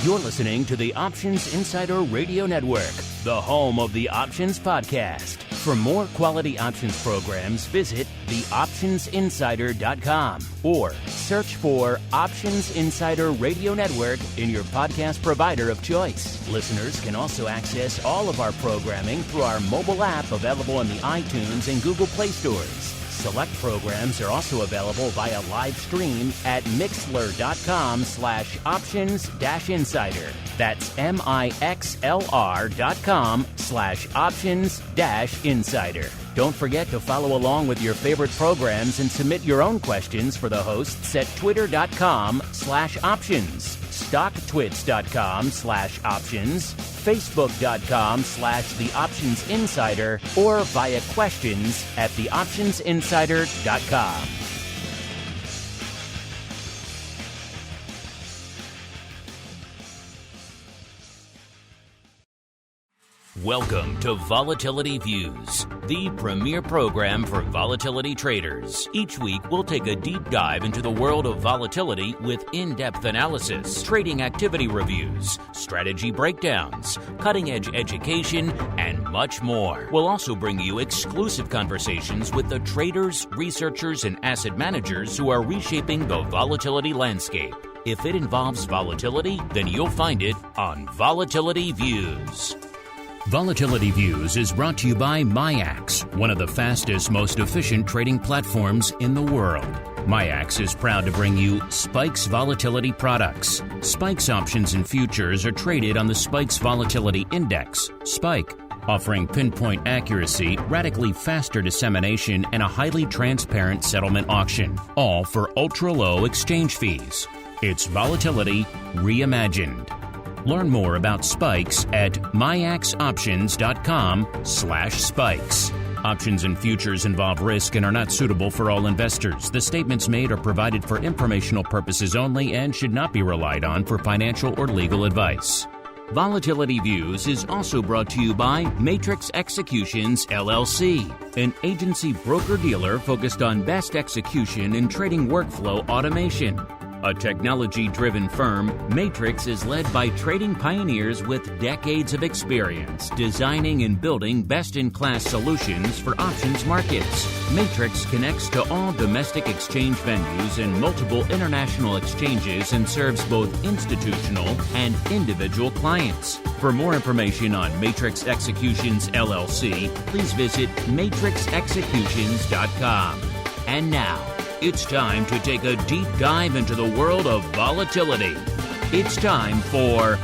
You're listening to the Options Insider Radio Network, the home of the Options Podcast. For more quality options programs, visit theoptionsinsider.com or search for Options Insider Radio Network in your podcast provider of choice. Listeners can also access all of our programming through our mobile app available in the iTunes and Google Play stores. Select programs are also available via live stream at mixlr.com/options-insider. That's mixlr.com/options-insider. Don't forget to follow along with your favorite programs and submit your own questions for the hosts at twitter.com/options, stocktwits.com/options, facebook.com/theoptionsinsider, or via questions at theoptionsinsider.com. Welcome to Volatility Views, the premier program for volatility traders. Each week, we'll take a deep dive into the world of volatility with in-depth analysis, trading activity reviews, strategy breakdowns, cutting-edge education, and much more. We'll also bring you exclusive conversations with the traders, researchers, and asset managers who are reshaping the volatility landscape. If it involves volatility, then you'll find it on Volatility Views. Volatility Views is brought to you by MIAX, one of the fastest, most efficient trading platforms in the world. MIAX is proud to bring you Spikes Volatility products. Spikes options and futures are traded on the Spikes Volatility Index, Spike, offering pinpoint accuracy, radically faster dissemination, and a highly transparent settlement auction, all for ultra-low exchange fees. It's volatility reimagined. Learn more about Spikes at miaxoptions.com/spikes. Options and futures involve risk and are not suitable for all investors. The statements made are provided for informational purposes only and should not be relied on for financial or legal advice. Volatility Views is also brought to you by Matrix Executions, LLC, an agency broker-dealer focused on best execution in trading workflow automation. A technology-driven firm, Matrix is led by trading pioneers with decades of experience designing and building best-in-class solutions for options markets. Matrix connects to all domestic exchange venues and multiple international exchanges and serves both institutional and individual clients. For more information on Matrix Executions, LLC, please visit matrixexecutions.com. And now, it's time to take a deep dive into the world of volatility. It's time for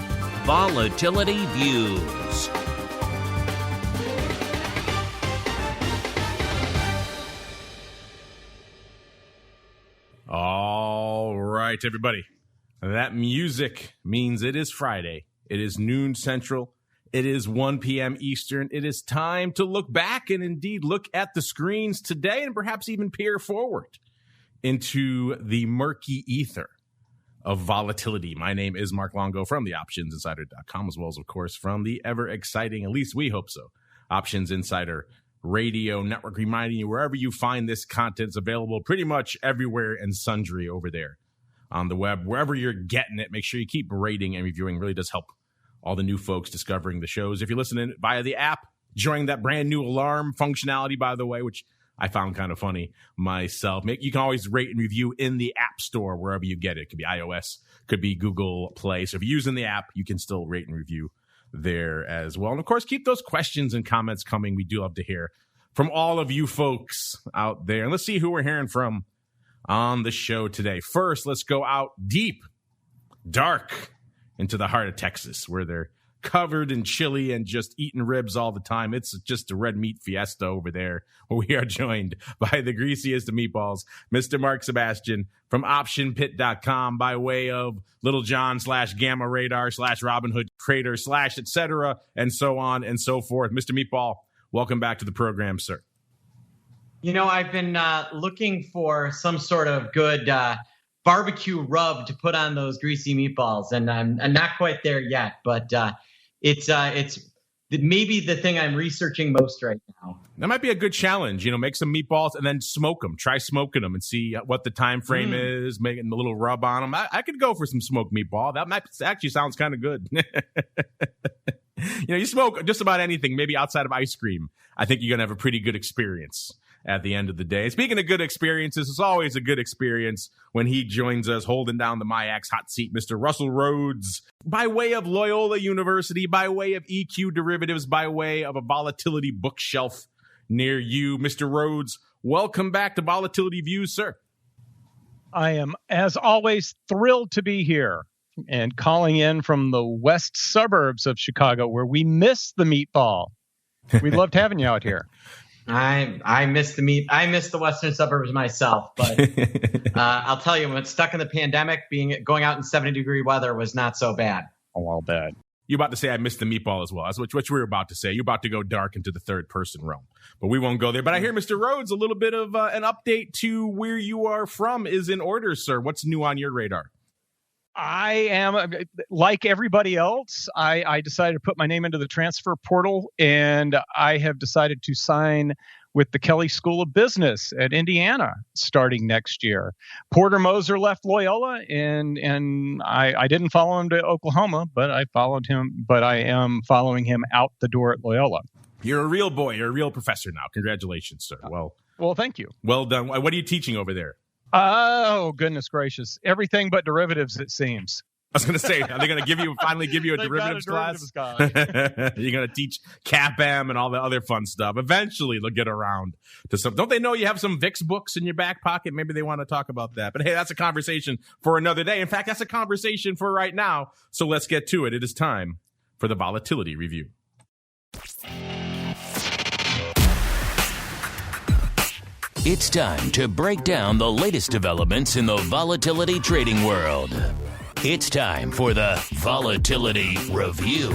Volatility Views. All right, everybody. That music means it is Friday. It is noon Central. It is 1 p.m. Eastern. It is time to look back and indeed look at the screens today and perhaps even peer forward into the murky ether of volatility. My name is Mark Longo from theoptionsinsider.com, as well as, of course, from the ever-exciting, at least we hope so, Options Insider Radio Network, reminding you wherever you find this content is available pretty much everywhere and sundry over there on the web. Wherever you're getting it, make sure you keep rating and reviewing. It really does help all the new folks discovering the shows. If you're listening via the app, enjoying that brand new alarm functionality, by the way, which I found kind of funny myself. You can always rate and review in the App Store, wherever you get it. It could be iOS, could be Google Play. So if you're using the app, you can still rate and review there as well. And of course, keep those questions and comments coming. We do love to hear from all of you folks out there. And let's see who we're hearing from on the show today. First, let's go out deep, dark into the heart of Texas, where they're covered in chili and just eating ribs all the time. It's just a red meat fiesta over there, where we are joined by the greasiest of meatballs, Mr. Mark Sebastian from OptionPit.com, by way of Little John / Gamma Radar / Robinhood Trader / et cetera, and so on and so forth. Mr. Meatball, welcome back to the program, sir. You know, I've been looking for some sort of good barbecue rub to put on those greasy meatballs, and I'm not quite there yet, but it's maybe the thing I'm researching most right now. That might be a good challenge. Make some meatballs and then smoke them. Try smoking them and see what the time frame is, making a little rub on them. I could go for some smoked meatball. That might actually sounds kind of good. You smoke just about anything, maybe outside of ice cream. I think you're going to have a pretty good experience at the end of the day. Speaking of good experiences, it's always a good experience when he joins us holding down the MIAX hot seat, Mr. Russell Rhoads, by way of Loyola University, by way of EQ Derivatives, by way of a volatility bookshelf near you. Mr. Rhoads, welcome back to Volatility Views, sir. I am, as always, thrilled to be here and calling in from the west suburbs of Chicago, where we miss the meatball. We loved having you out here. I miss the meat. I miss the western suburbs myself, but I'll tell you, when stuck in the pandemic, going out in 70-degree weather was not so bad. Oh, well, bad. You're about to say I missed the meatball as well. That's what we were about to say. You're about to go dark into the third person realm, but we won't go there. But I hear, Mr. Rhoads, a little bit of an update to where you are from is in order, sir. What's new on your radar? I am, like everybody else, I decided to put my name into the transfer portal, and I have decided to sign with the Kelley School of Business at Indiana starting next year. Porter Moser left Loyola, and I didn't follow him to Oklahoma, but I am following him out the door at Loyola. You're a real boy. You're a real professor now. Congratulations, sir. Well, thank you. Well done. What are you teaching over there? Oh, goodness gracious. Everything but derivatives, it seems. I was going to say, are they going to finally give you a derivatives class? You're going to teach CAPM and all the other fun stuff. Eventually, they'll get around to some. Don't they know you have some VIX books in your back pocket? Maybe they want to talk about that. But hey, that's a conversation for another day. In fact, that's a conversation for right now. So let's get to it. It is time for the Volatility Review. It's time to break down the latest developments in the volatility trading world. It's time for the Volatility Review.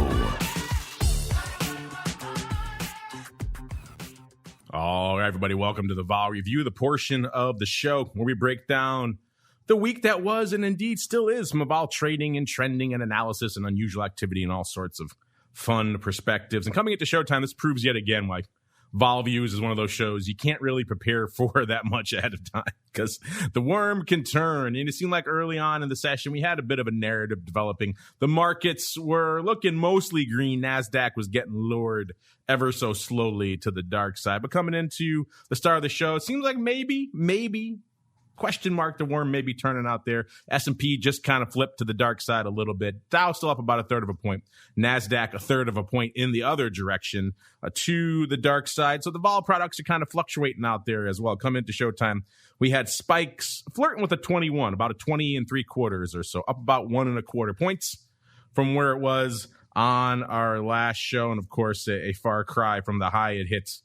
All right, everybody, welcome to the Vol Review, the portion of the show where we break down the week that was and indeed still is from vol trading and trending and analysis and unusual activity and all sorts of fun perspectives. And coming into showtime, this proves yet again why Vol Views is one of those shows you can't really prepare for that much ahead of time because the worm can turn. And it seemed like early on in the session, we had a bit of a narrative developing. The markets were looking mostly green. NASDAQ was getting lured ever so slowly to the dark side. But coming into the start of the show, it seems like maybe, question mark, the worm may be turning out there. S&P just kind of flipped to the dark side a little bit. Dow still up about 1/3 of a point. NASDAQ 1/3 of a point in the other direction to the dark side. So the vol products are kind of fluctuating out there as well. Come into showtime, we had spikes flirting with a 21, about a 20 3/4 or so, up about 1 1/4 points from where it was on our last show. And of course, a far cry from the high it hit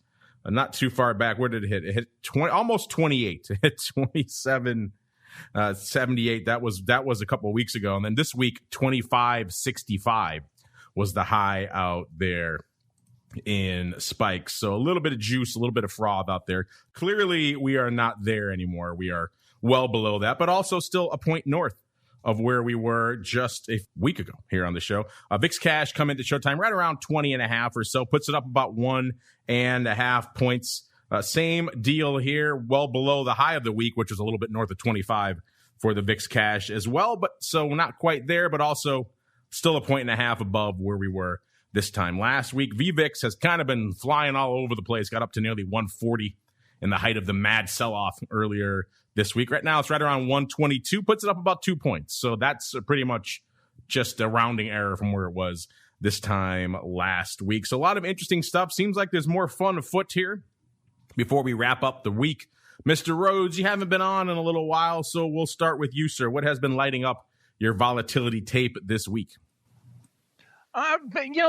not too far back. Where did it hit? It hit almost 28. It hit 27.78. That was a couple of weeks ago. And then this week, 25.65 was the high out there in spikes. So a little bit of juice, a little bit of froth out there. Clearly, we are not there anymore. We are well below that, but also still a point north of where we were just a week ago here on the show. VIX cash come into showtime right around 20.5 or so, puts it up about 1.5 points. Same deal here, well below the high of the week, which was a little bit north of 25 for the VIX cash as well. But so not quite there, but also still 1.5 above where we were this time last week. VVIX has kind of been flying all over the place, got up to nearly 140 in the height of the mad sell-off earlier this week. Right now, it's right around 122, puts it up about 2 points. So that's pretty much just a rounding error from where it was this time last week. So a lot of interesting stuff. Seems like there's more fun afoot here before we wrap up the week. Mr. Rhoads, you haven't been on in a little while, so we'll start with you, sir. What has been lighting up your volatility tape this week?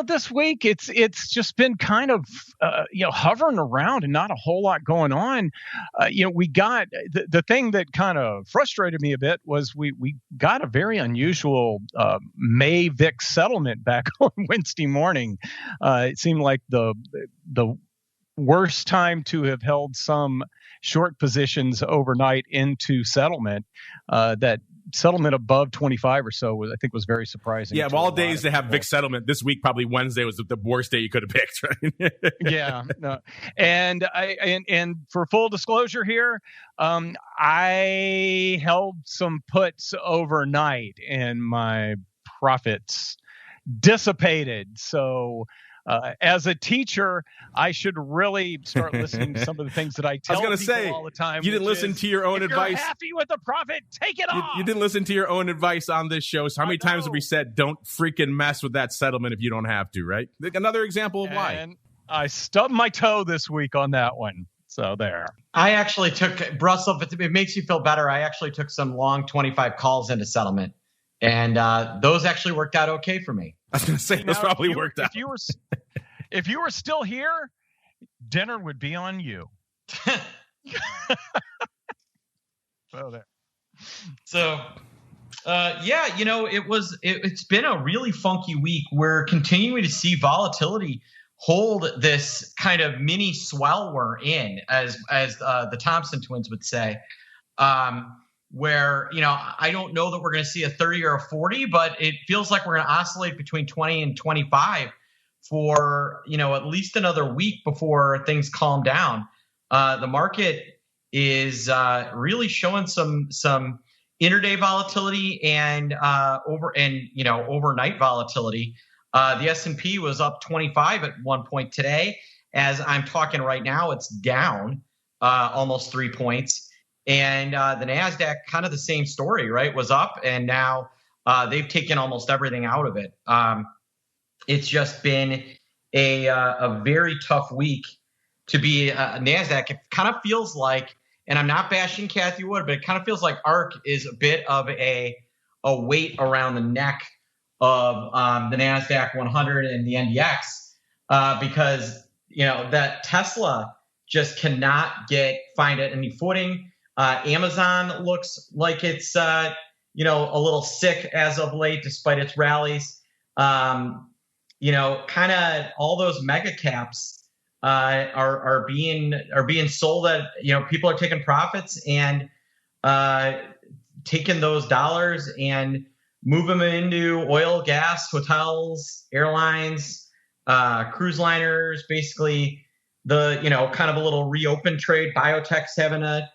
This week it's just been kind of hovering around and not a whole lot going on. We got the thing that kind of frustrated me a bit was we got a very unusual May VIX settlement back on Wednesday morning. It seemed like the worst time to have held some short positions overnight into settlement that settlement above 25 or so I think was very surprising. Yeah, of all days to have VIX settlement, this week probably Wednesday was the worst day you could have picked, right? Yeah, no. And for full disclosure here, I held some puts overnight and my profits dissipated. So as a teacher, I should really start listening to some of the things that I tell people all the time. You didn't listen to your own advice. If you're happy with the profit, take it off. You didn't listen to your own advice on this show. So how many times have we said, don't freaking mess with that settlement if you don't have to, right? Another example of why. I stubbed my toe this week on that one. So there. I actually took, Russell, if it makes you feel better, I actually took some long 25 calls into settlement. And those actually worked out okay for me. I was going to say, those probably worked out. If you were still here, dinner would be on you. There. So, yeah, it's been a really funky week. We're continuing to see volatility hold this kind of mini swell we're in, as the Thompson twins would say. Where, I don't know that we're going to see a 30 or a 40, but it feels like we're going to oscillate between 20 and 25 for, at least another week before things calm down. The market is really showing some intraday volatility and overnight volatility. The S&P was up 25 at one point today. As I'm talking right now, it's down almost 3 points. And the NASDAQ, kind of the same story, right? Was up, and now they've taken almost everything out of it. It's just been a very tough week to be NASDAQ. It kind of feels like, and I'm not bashing Kathy Wood, but it kind of feels like ARK is a bit of a weight around the neck of the NASDAQ 100 and the NDX because, that Tesla just cannot find any footing. Amazon looks like it's, a little sick as of late, despite its rallies. Kind of all those mega caps are being sold at, people are taking profits and taking those dollars and move them into oil, gas, hotels, airlines, cruise liners, basically the, kind of a little reopen trade. Biotech's having a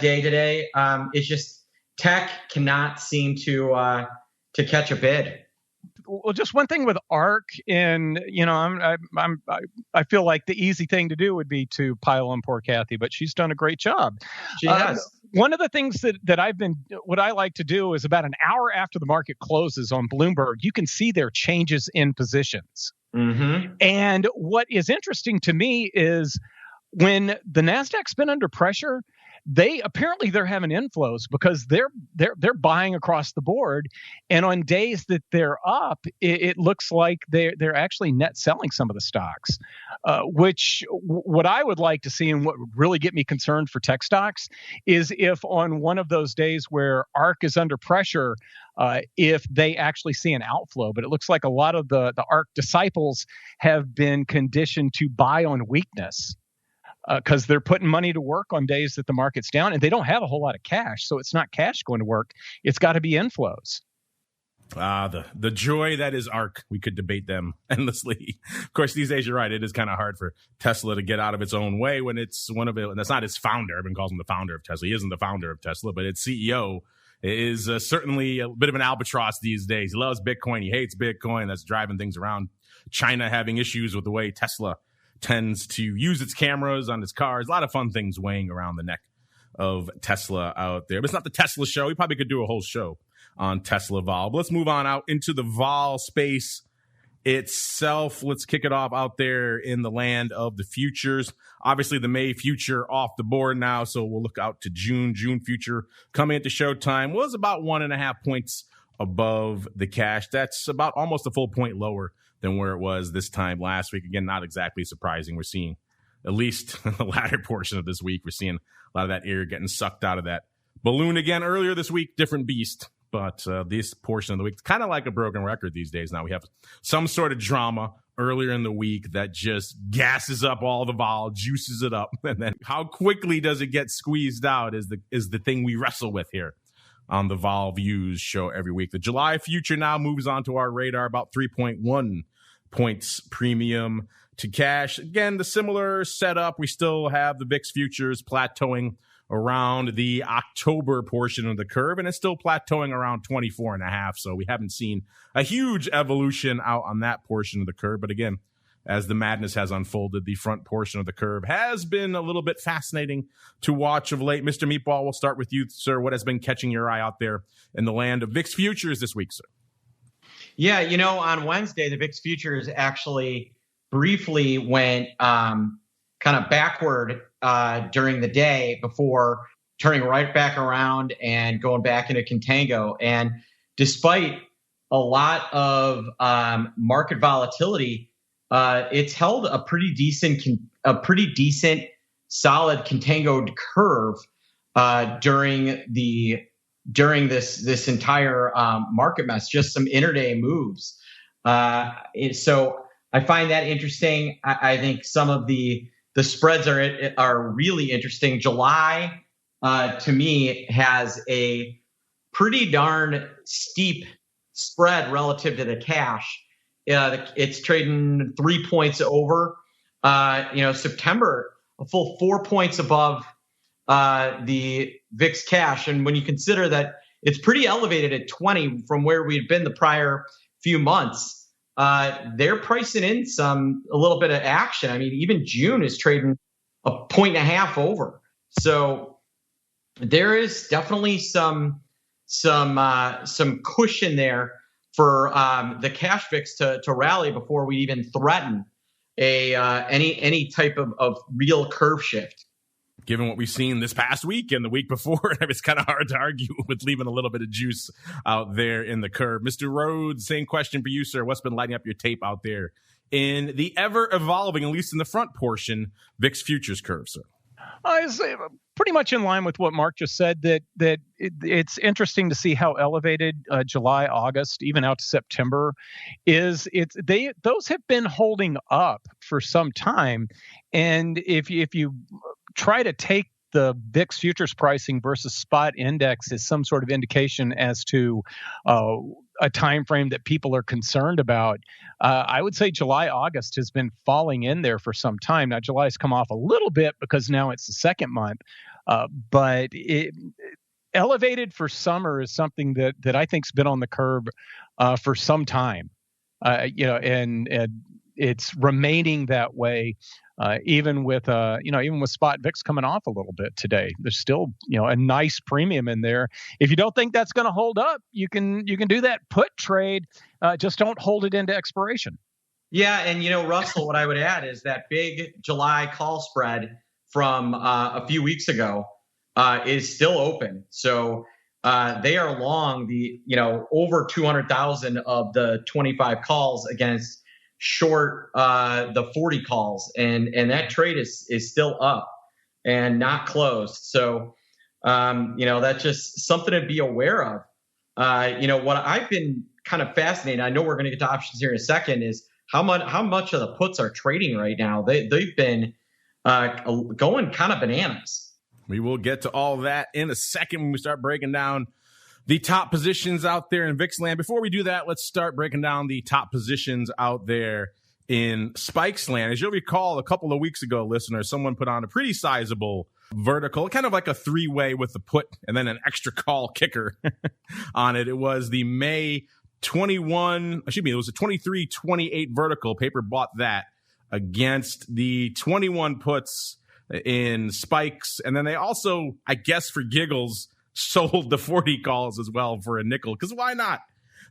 day today. It's just tech cannot seem to catch a bid. Well, just one thing with ARK, and I feel like the easy thing to do would be to pile on poor Kathy, but she's done a great job. She has. One of the things what I like to do is about an hour after the market closes on Bloomberg, you can see their changes in positions. Mm-hmm. And what is interesting to me is when the NASDAQ's been under pressure, they're having inflows because they're buying across the board, and on days that they're up, it looks like they're actually net selling some of the stocks. Which what I would like to see, and what would really get me concerned for tech stocks, is if on one of those days where ARK is under pressure, if they actually see an outflow. But it looks like a lot of the ARK disciples have been conditioned to buy on weakness. Because they're putting money to work on days that the market's down, and they don't have a whole lot of cash, so it's not cash going to work. It's got to be inflows. The joy that is ARK. We could debate them endlessly. Of course, these days you're right. It is kind of hard for Tesla to get out of its own way when it's one of it. And that's not its founder. Everyone calls him the founder of Tesla. He isn't the founder of Tesla, but its CEO is certainly a bit of an albatross these days. He loves Bitcoin. He hates Bitcoin. That's driving things around. China having issues with the way Tesla tends to use its cameras on its cars. A lot of fun things weighing around the neck of Tesla out there. But it's not the Tesla show. We probably could do a whole show on Tesla vol. But let's move on out into the vol space itself. Let's kick it off out there in the land of the futures. Obviously, the May future off the board now, so we'll look out to June. June future coming into showtime was about 1.5 points above the cash. That's about almost a full point lower than where it was this time last week. Again, not exactly surprising. We're seeing, at least in the latter portion of this week, we're seeing a lot of that air getting sucked out of that balloon again. Earlier this week, different beast. But this portion of the week, it's kind of like a broken record these days now. We have some sort of drama earlier in the week that just gasses up all the vol, juices it up. And then how quickly does it get squeezed out is the thing we wrestle with here on the Vol Views show every week. The July future now moves onto our radar, about 3.1 points premium to cash. Again, the similar setup. We still have the VIX futures plateauing around the October portion of the curve, and it's still plateauing around 24.5. So we haven't seen a huge evolution out on that portion of the curve. But again, as the madness has unfolded, the front portion of the curve has been a little bit fascinating to watch of late. Mr. Meatball, we'll start with you, sir. What has been catching your eye out there in the land of VIX futures this week, sir? Yeah, on Wednesday, the VIX futures actually briefly went kind of backward during the day before turning right back around and going back into contango. And despite a lot of market volatility, it's held a pretty decent, solid contangoed curve during this entire market mess. Just some intraday moves. So I find that interesting. I think some of the spreads are really interesting. July, to me, has a pretty darn steep spread relative to the cash. It's trading 3 points over. September, a full 4 points above the VIX cash. And when you consider that it's pretty elevated at 20 from where we've been the prior few months, they're pricing in a little bit of action. I mean, even June is trading 1.5 points over. So there is definitely some cushion there for the cash VIX to rally before we even threaten any type of real curve shift. Given what we've seen this past week and the week before, it's kind of hard to argue with leaving a little bit of juice out there in the curve. Mr. Rhodes, same question for you, sir. What's been lighting up your tape out there in the ever-evolving, at least in the front portion, VIX futures curve, sir? It's pretty much in line with what Mark just said, that it's interesting to see how elevated July, August, even out to September is. Those have been holding up for some time. And if you try to take the VIX futures pricing versus spot index as some sort of indication as to a time frame that people are concerned about, I would say July, August has been falling in there for some time. Now, July's come off a little bit because now it's the second month, but elevated for summer is something that I think's been on the curve for some time, and it's remaining that way. Even with spot VIX coming off a little bit today, there's still a nice premium in there. If you don't think that's going to hold up, you can do that put trade. Just don't hold it into expiration. Yeah, and Russell, what I would add is that big July call spread from a few weeks ago is still open. So they are long the over 200,000 of the 25 calls against short the 40 calls, and that trade is still up and not closed. So that's just something to be aware of. What I've been kind of fascinated, I know we're going to get to options here in a second, is how much of the puts are trading right now. They've been going kind of bananas. We will get to all that in a second when we start breaking down the top positions out there in VIX land. Before we do that, let's start breaking down the top positions out there in Spikes land. As you'll recall, a couple of weeks ago, listeners, someone put on a pretty sizable vertical, kind of like a three-way with the put and then an extra call kicker on it. It was the May 21, it was a 23-28 vertical. Paper bought that against the 21 puts in Spikes. And then they also, I guess for giggles, sold the 40 calls as well for a nickel, because why not?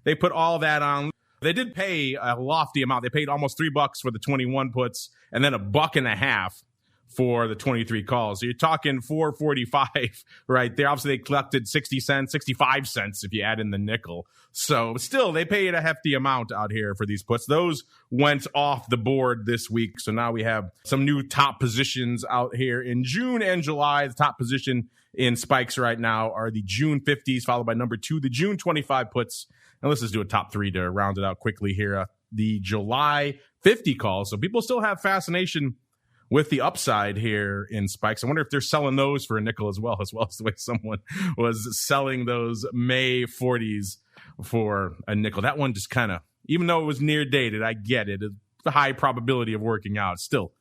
They put all that on. They did pay a lofty amount. They paid almost $3 for the 21 puts and then $1.50 for the 23 calls. So you're talking $4.45 right there. Obviously, they collected 60 cents, 65 cents if you add in the nickel. So still, they paid a hefty amount out here for these puts. Those went off the board this week. So now we have some new top positions out here in June and July. The top position in Spikes right now are the June 50s, followed by number 2, the June 25 puts. And let's just do a top 3 to round it out quickly here. The July 50 calls. So people still have fascination with the upside here in spikes. I wonder if they're selling those for a nickel as well as the way someone was selling those May 40s for a nickel. That one just kind of, even though it was near dated, I get it. It's a high probability of working out. Still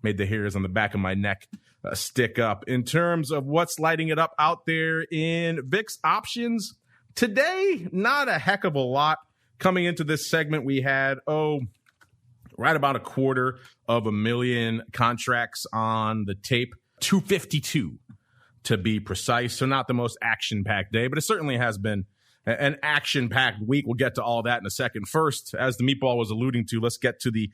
made the hairs on the back of my neck stick up. In terms of what's lighting it up out there in VIX options, today, not a heck of a lot. Coming into this segment, we had, right about 250,000 contracts on the tape, 252 to be precise. So not the most action-packed day, but it certainly has been an action-packed week. We'll get to all that in a second. First, as the meatball was alluding to, let's get to the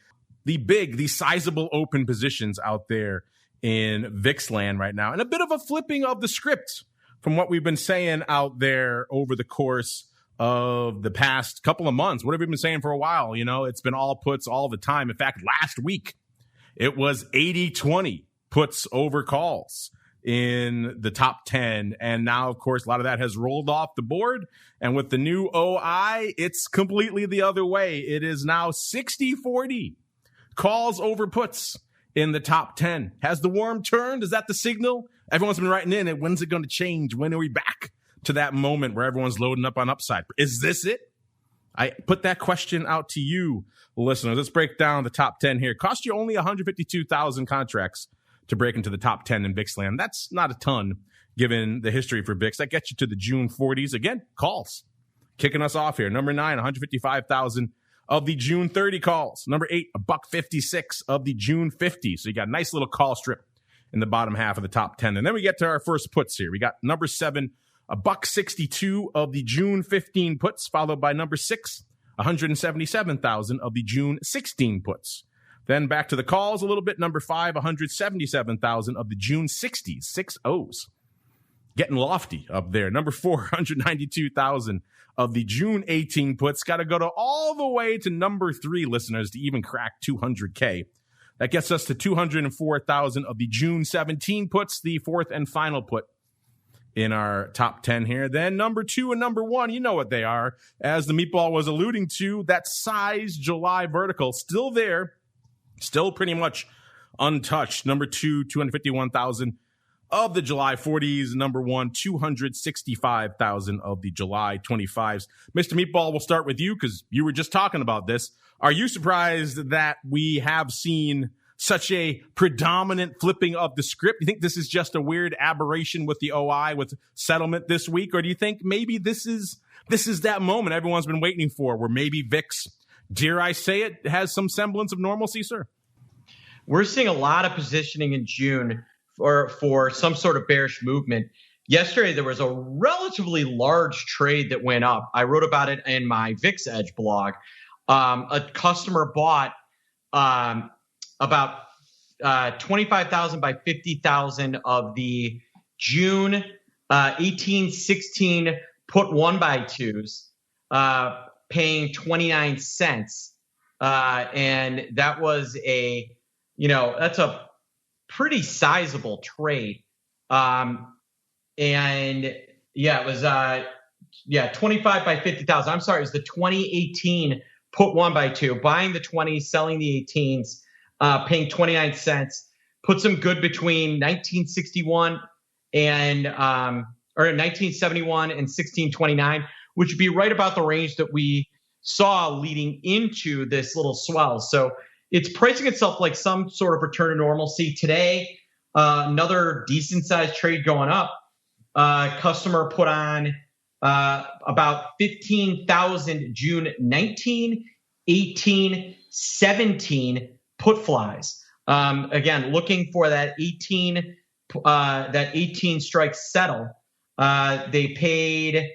sizable open positions out there in VIX land right now. And a bit of a flipping of the script from what we've been saying out there over the course of the past couple of months. What have we been saying for a while? You know, it's been all puts all the time. In fact, last week, it was 80-20 puts over calls in the top 10. And now, of course, a lot of that has rolled off the board. And with the new OI, it's completely the other way. It is now 60-40 calls over puts in the top 10. Has the worm turned? Is that the signal? Everyone's been writing in. And when's it going to change? When are we back to that moment where everyone's loading up on upside? Is this it? I put that question out to you, listeners. Let's break down the top 10 here. Cost you only 152,000 contracts to break into the top 10 in VIX land. That's not a ton given the history for VIX. That gets you to the June 40s. Again, calls. Kicking us off here. Number 9, 155,000 of the June 30 calls. Number 8, $1.56 of the June 50. So you got a nice little call strip in the bottom half of the top 10. And then we get to our first puts here. We got number 7, $1.62 of the June 15 puts, followed by number 6, 177,000 of the June 16 puts. Then back to the calls a little bit. Number 5, 177,000 of the June 60s, 6 O's. Getting lofty up there. Number 4, 192,000 of the June 18 puts. Got to go to all the way to number 3, listeners, to even crack 200K. That gets us to 204,000 of the June 17 puts, the fourth and final put in our top 10 here. Then number 2 and number 1, you know what they are. As the meatball was alluding to, that size July vertical still there, still pretty much untouched. Number 2, 251,000 of the July 40s. Number 1, 265,000 of the July 25s. Mr. Meatball, we'll start with you because you were just talking about this. Are you surprised that we have seen such a predominant flipping of the script? Do you think this is just a weird aberration with the OI, with settlement this week? Or do you think maybe this is that moment everyone's been waiting for, where maybe VIX, dare I say it, has some semblance of normalcy, sir? We're seeing a lot of positioning in June for some sort of bearish movement. Yesterday, there was a relatively large trade that went up. I wrote about it in my VIX Edge blog. A customer bought about 25,000 by 50,000 of the June 18-16 put 1x2s, paying 29 cents. And that was that's a pretty sizable trade. It was 25 by 50,000. I'm sorry, it was the 2018 put 1x2, buying the 20s, selling the 18s, paying 29 cents, puts them good between 1961 and 1971 and 1629, which would be right about the range that we saw leading into this little swell. So it's pricing itself like some sort of return to normalcy. Today, another decent sized trade going up. Customer put on about 15,000 June 19, 18, 17 put flies. Again, looking for that 18 strike settle. They paid,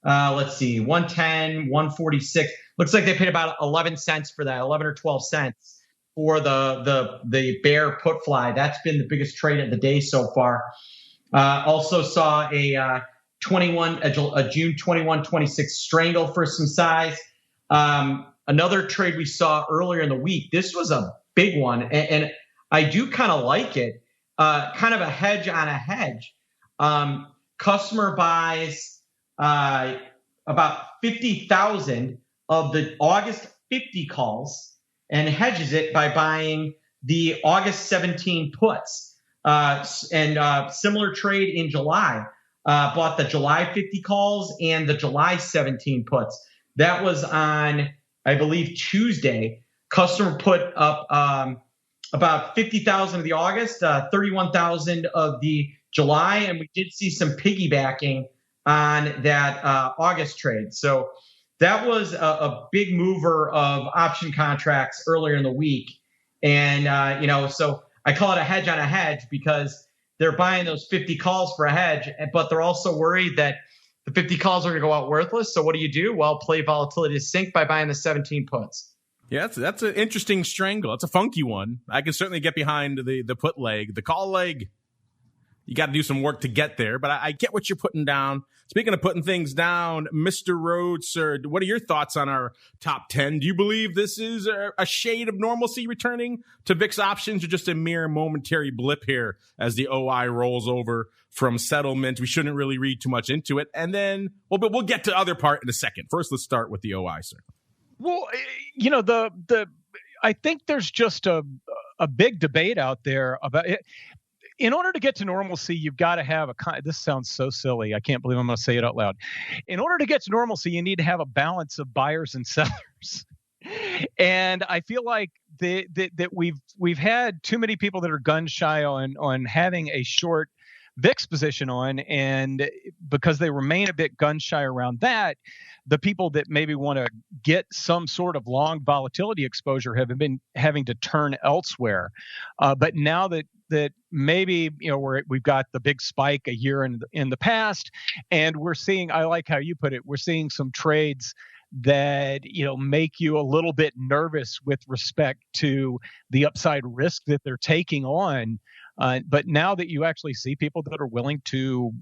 110, 146. Looks like they paid about 11 cents for that, 11 or 12 cents for the bear put fly. That's been the biggest trade of the day so far. Also saw a June 21-26 strangle for some size. Another trade we saw earlier in the week. This was a big one, and I do kind of like it. Kind of a hedge on a hedge. Customer buys about 50,000 of the August 50 calls and hedges it by buying the August 17 puts. And similar trade in July. Bought the July 50 calls and the July 17 puts. That was on, I believe, Tuesday. Customer put up about 50,000 of the August, 31,000 of the July, and we did see some piggybacking on that August trade. So that was a big mover of option contracts earlier in the week. And, so I call it a hedge on a hedge because they're buying those 50 calls for a hedge, but they're also worried that the 50 calls are going to go out worthless. So what do? Well, play volatility to sink by buying the 17 puts. Yeah, that's an interesting strangle. It's a funky one. I can certainly get behind the put leg. The call leg, you got to do some work to get there, but I get what you're putting down. Speaking of putting things down, Mr. Rhodes, sir, what are your thoughts on our top 10? Do you believe this is a shade of normalcy returning to VIX options, or just a mere momentary blip here as the OI rolls over from settlement? We shouldn't really read too much into it. And then, but we'll get to the other part in a second. First, let's start with the OI, sir. Well, I think there's just a big debate out there about it. In order to get to normalcy, you've got to have this sounds so silly. I can't believe I'm going to say it out loud. In order to get to normalcy, you need to have a balance of buyers and sellers. And I feel like that we've had too many people that are gun shy on having a short VIX position on, and because they remain a bit gun shy around that, the people that maybe want to get some sort of long volatility exposure have been having to turn elsewhere. But now that maybe we've got the big spike a year in the past, and we're seeing, I like how you put it, we're seeing some trades that make you a little bit nervous with respect to the upside risk that they're taking on. But now that you actually see people that are willing to,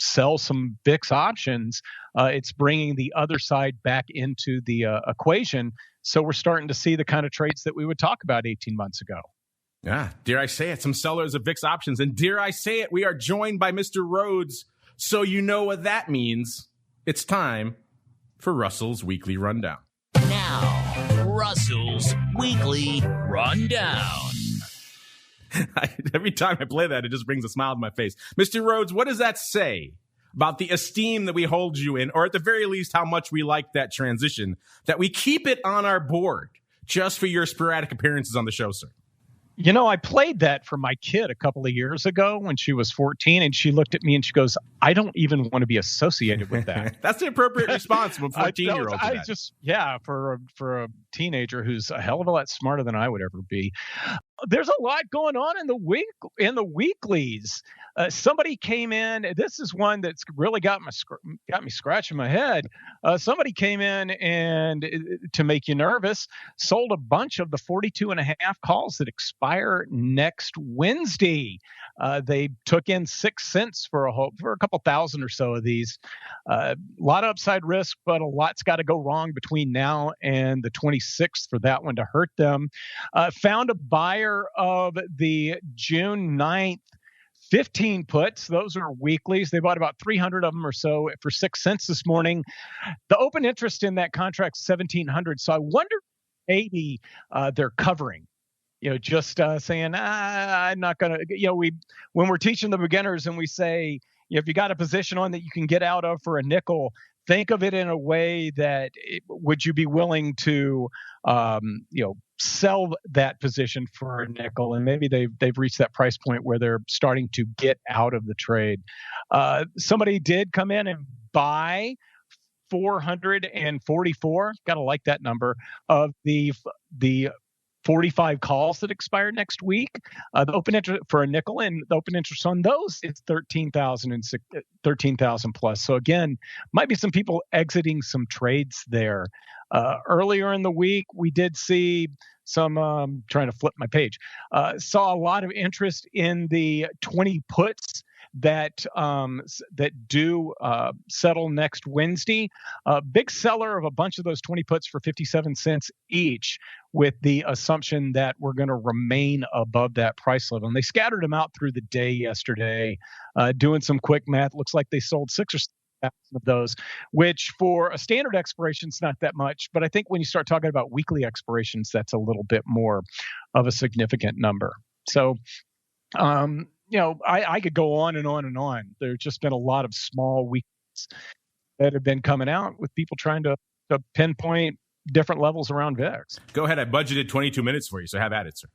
sell some VIX options, it's bringing the other side back into the equation. So we're starting to see the kind of trades that we would talk about 18 months ago. Yeah, dare I say it, some sellers of VIX options. And dare I say it, we are joined by Mr. Rhodes. So you know what that means. It's time for Russell's Weekly Rundown. Now, Russell's Weekly Rundown. Every time I play that, it just brings a smile to my face. Mr. Rhodes, what does that say about the esteem that we hold you in, or at the very least, how much we like that transition, that we keep it on our board just for your sporadic appearances on the show, sir? I played that for my kid a couple of years ago when she was 14, and she looked at me and she goes, I don't even want to be associated with that. That's the appropriate response from a 14-year-old. For a teenager who's a hell of a lot smarter than I would ever be. There's a lot going on in the weeklies. Somebody came in. This is one that's really got me scratching my head. Somebody came in and, to make you nervous, sold a bunch of the 42.5 calls that expire next Wednesday. They took in 6 cents for a couple thousand or so of these. A lot of upside risk, but a lot's got to go wrong between now and the 26th for that one to hurt them. Found a buyer of the June 9th 15 puts. Those are weeklies. They bought about 300 of them or so for 6 cents this morning. The open interest in that contract is 1,700. So I wonder maybe they're covering. Just saying, I'm not going to, when we're teaching the beginners and we say, if you got a position on that you can get out of for a nickel, think of it in a way that would you be willing to, sell that position for a nickel? And maybe they've reached that price point where they're starting to get out of the trade. Somebody did come in and buy 444. Got to like that number of the 45 calls that expire next week. The open interest for a nickel, and the open interest on those is 13,000 plus. So again, might be some people exiting some trades there. Earlier in the week, we did see some, trying to flip my page, saw a lot of interest in the 20 puts that do settle next Wednesday. Big seller of a bunch of those 20 puts for 57 cents each, with the assumption that we're going to remain above that price level. And they scattered them out through the day yesterday. Doing some quick math, looks like they sold 6 or of those, which for a standard expiration is not that much. But I think when you start talking about weekly expirations, that's a little bit more of a significant number. So, I could go on and on and on. There's just been a lot of small weeks that have been coming out with people trying to pinpoint different levels around VIX. Go ahead. I budgeted 22 minutes for you, so have at it, sir.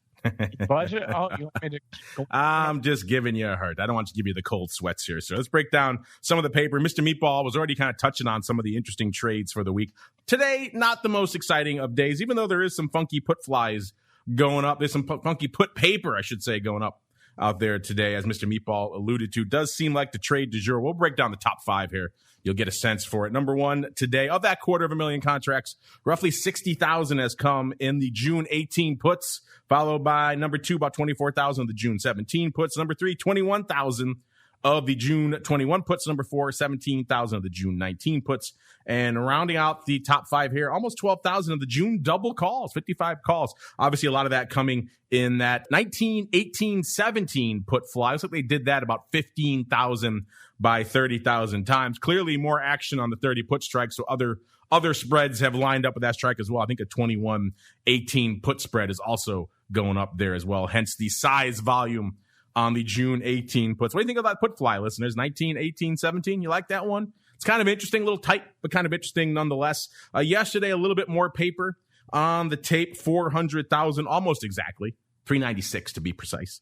Budget? Oh, you want me to go? I'm just giving you a heart. I don't want to give you the cold sweats here. So let's break down some of the paper. Mr. Meatball was already kind of touching on some of the interesting trades for the week. Today, not the most exciting of days, even though there is some funky put flies going up. There's some funky put paper, I should say, going up out there today, as Mr. Meatball alluded to. Does seem like the trade du jour. We'll break down the top 5 here. You'll get a sense for it. Number 1 today, of that 250,000 contracts, roughly 60,000 has come in the June 18 puts, followed by number 2, about 24,000 of the June 17 puts. Number 3, 21,000 of the June 21 puts. Number 4, 17,000 of the June 19 puts. And rounding out the top 5 here, almost 12,000 of the June double calls, 55 calls. Obviously, a lot of that coming in that 19, 18, 17 put fly. Looks like they did that about 15,000 by 30,000 times. Clearly more action on the 30 put strike, so other spreads have lined up with that strike as well. I think a 21-18 put spread is also going up there as well, hence the size volume on the June 18 puts. What do you think of that put fly, listeners? 19, 18, 17, you like that one? It's kind of interesting, a little tight, but kind of interesting nonetheless. Yesterday, a little bit more paper on the tape, 400,000, almost exactly, 396 to be precise.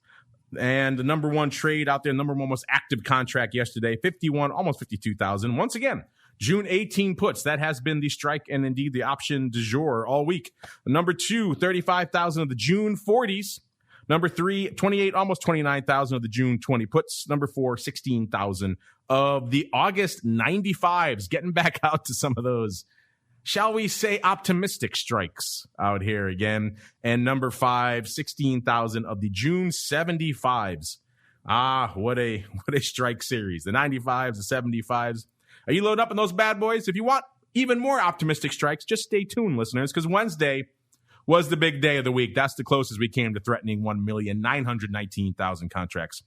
And the number 1 trade out there, number 1 most active contract yesterday, 51, almost 52,000. Once again, June 18 puts, that has been the strike and indeed the option du jour all week. Number 2, 35,000 of the June 40s. Number 3, 28, almost 29,000 of the June 20 puts. Number 4, 16,000 of the August 95s. Getting back out to some of those, shall we say, optimistic strikes out here again. And number 5, 16,000 of the June 75s. What a strike series. The 95s, the 75s. Are you loading up on those bad boys? If you want even more optimistic strikes, just stay tuned, listeners, because Wednesday was the big day of the week. That's the closest we came to threatening 1,919,000 contracts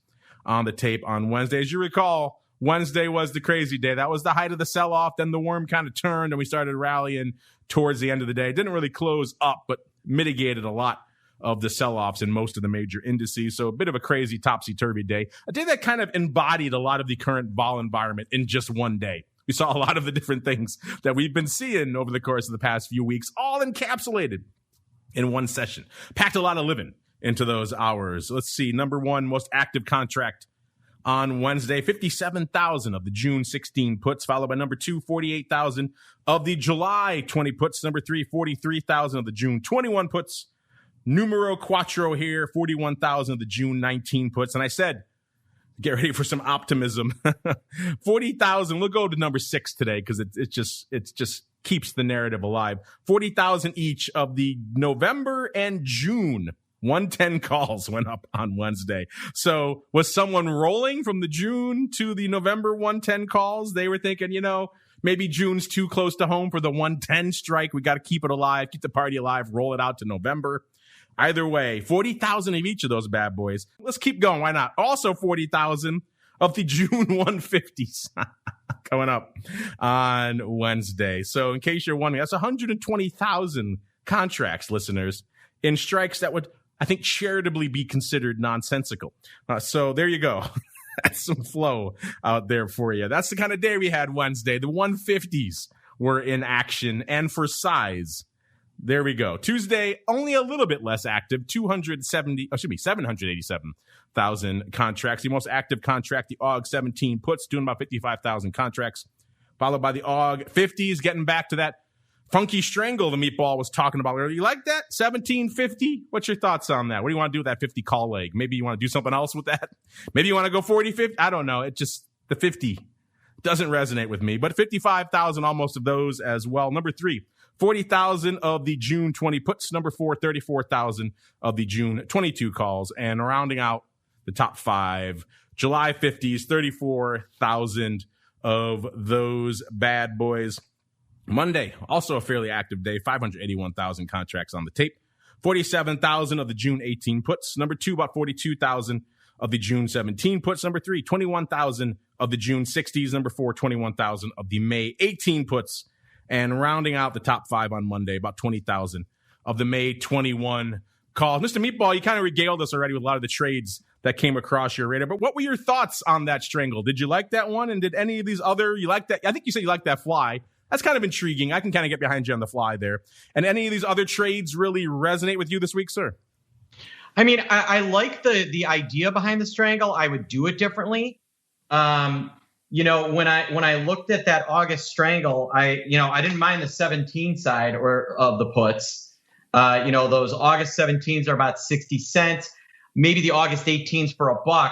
on the tape on Wednesday. As you recall, Wednesday was the crazy day. That was the height of the sell-off. Then the worm kind of turned and we started rallying towards the end of the day. It didn't really close up, but mitigated a lot of the sell-offs in most of the major indices. So a bit of a crazy topsy-turvy day. A day that kind of embodied a lot of the current vol environment in just one day. We saw a lot of the different things that we've been seeing over the course of the past few weeks, all encapsulated in one session. Packed a lot of living into those hours. Let's see. Number 1 most active contract on Wednesday, 57,000 of the June 16 puts, followed by number 2, 48,000 of the July 20 puts. Number 3, 43,000 of the June 21 puts. Numero quattro here, 41,000 of the June 19 puts. And I said, get ready for some optimism. 40,000. We'll go to number 6 today because it just keeps the narrative alive. 40,000 each of the November and June 110 calls went up on Wednesday. So was someone rolling from the June to the November 110 calls? They were thinking, maybe June's too close to home for the 110 strike. We got to keep it alive, keep the party alive, roll it out to November. Either way, 40,000 of each of those bad boys. Let's keep going. Why not? Also 40,000 of the June 150s coming up on Wednesday. So in case you're wondering, that's 120,000 contracts, listeners, in strikes that would, I think, charitably be considered nonsensical. So there you go. That's some flow out there for you. That's the kind of day we had Wednesday. The 150s were in action, and for size, there we go. Tuesday, only a little bit less active, 787,000 contracts. The most active contract, the AUG 17 puts, doing about 55,000 contracts, followed by the AUG 50s, getting back to that funky strangle the Meatball was talking about earlier. You like that? 1750? What's your thoughts on that? What do you want to do with that 50 call leg? Maybe you want to do something else with that? Maybe you want to go 40, 50? I don't know. The 50 doesn't resonate with me, but 55,000 almost of those as well. Number 3, 40,000 of the June 20 puts. Number 4, 34,000 of the June 22 calls. And rounding out the top 5, July 50s, 34,000 of those bad boys. Monday, also a fairly active day, 581,000 contracts on the tape. 47,000 of the June 18 puts. Number 2, about 42,000 of the June 17 puts. Number 3, 21,000 of the June 60s, number 4, 21,000 of the May 18 puts, and rounding out the top 5 on Monday, about 20,000 of the May 21 calls. Mr. Meatball, you kind of regaled us already with a lot of the trades that came across your radar, but what were your thoughts on that strangle? Did you like that one? And did any of these other, you like that? I think you said you liked that fly. That's kind of intriguing. I can kind of get behind you on the fly there. And any of these other trades really resonate with you this week, sir? I mean, I like the idea behind the strangle. I would do it differently. You know, when I looked at that August strangle, I didn't mind the 17 side of the puts. You know, those August 17s are about 60 cents, maybe the August 18s for $1.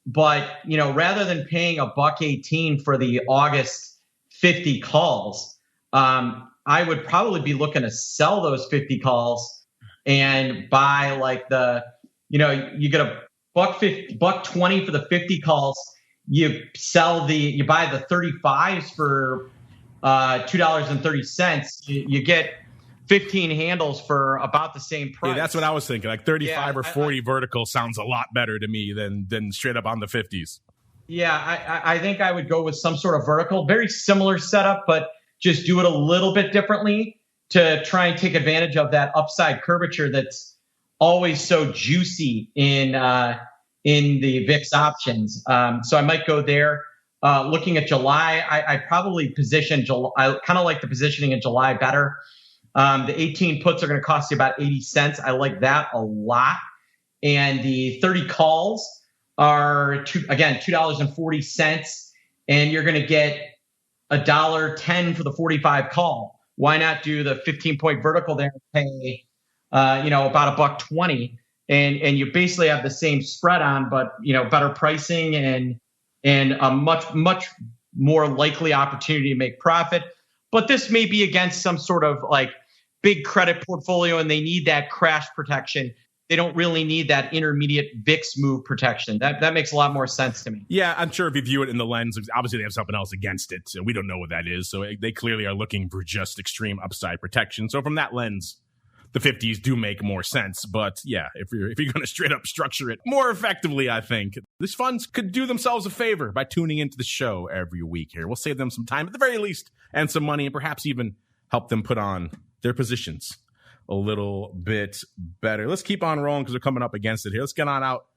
But, you know, rather than paying $1.18 for the August 50 calls, I would probably be looking to sell those 50 calls and buy like you get $1.20 for the 50 calls. You buy the 35s for $2.30. You get 15 handles for about the same price. Yeah, that's what I was thinking. Like 35 or 40 vertical sounds a lot better to me than straight up on the 50s. Yeah, I think I would go with some sort of vertical, very similar setup, but just do it a little bit differently to try and take advantage of that upside curvature that's always so juicy in the VIX options. So I might go there. Looking at July, I probably position July. I kind of like the positioning in July better. The 18 puts are going to cost you about 80 cents. I like that a lot. And the 30 calls are $2.40, and you're going to get $1.10 for the 45 call. Why not do the 15-point vertical there and pay, about $1.20, and you basically have the same spread on, but better pricing and a much more likely opportunity to make profit. But this may be against some sort of like big credit portfolio, and they need that crash protection. They don't really need that intermediate VIX move protection. That makes a lot more sense to me. Yeah, I'm sure if you view it in the lens, obviously they have something else against it. So we don't know what that is. So they clearly are looking for just extreme upside protection. So from that lens, the 50s do make more sense. But yeah, if you're going to straight up structure it more effectively, I think these funds could do themselves a favor by tuning into the show every week here. We'll save them some time at the very least and some money, and perhaps even help them put on their positions a little bit better. Let's keep on rolling because we're coming up against it here. Let's get on out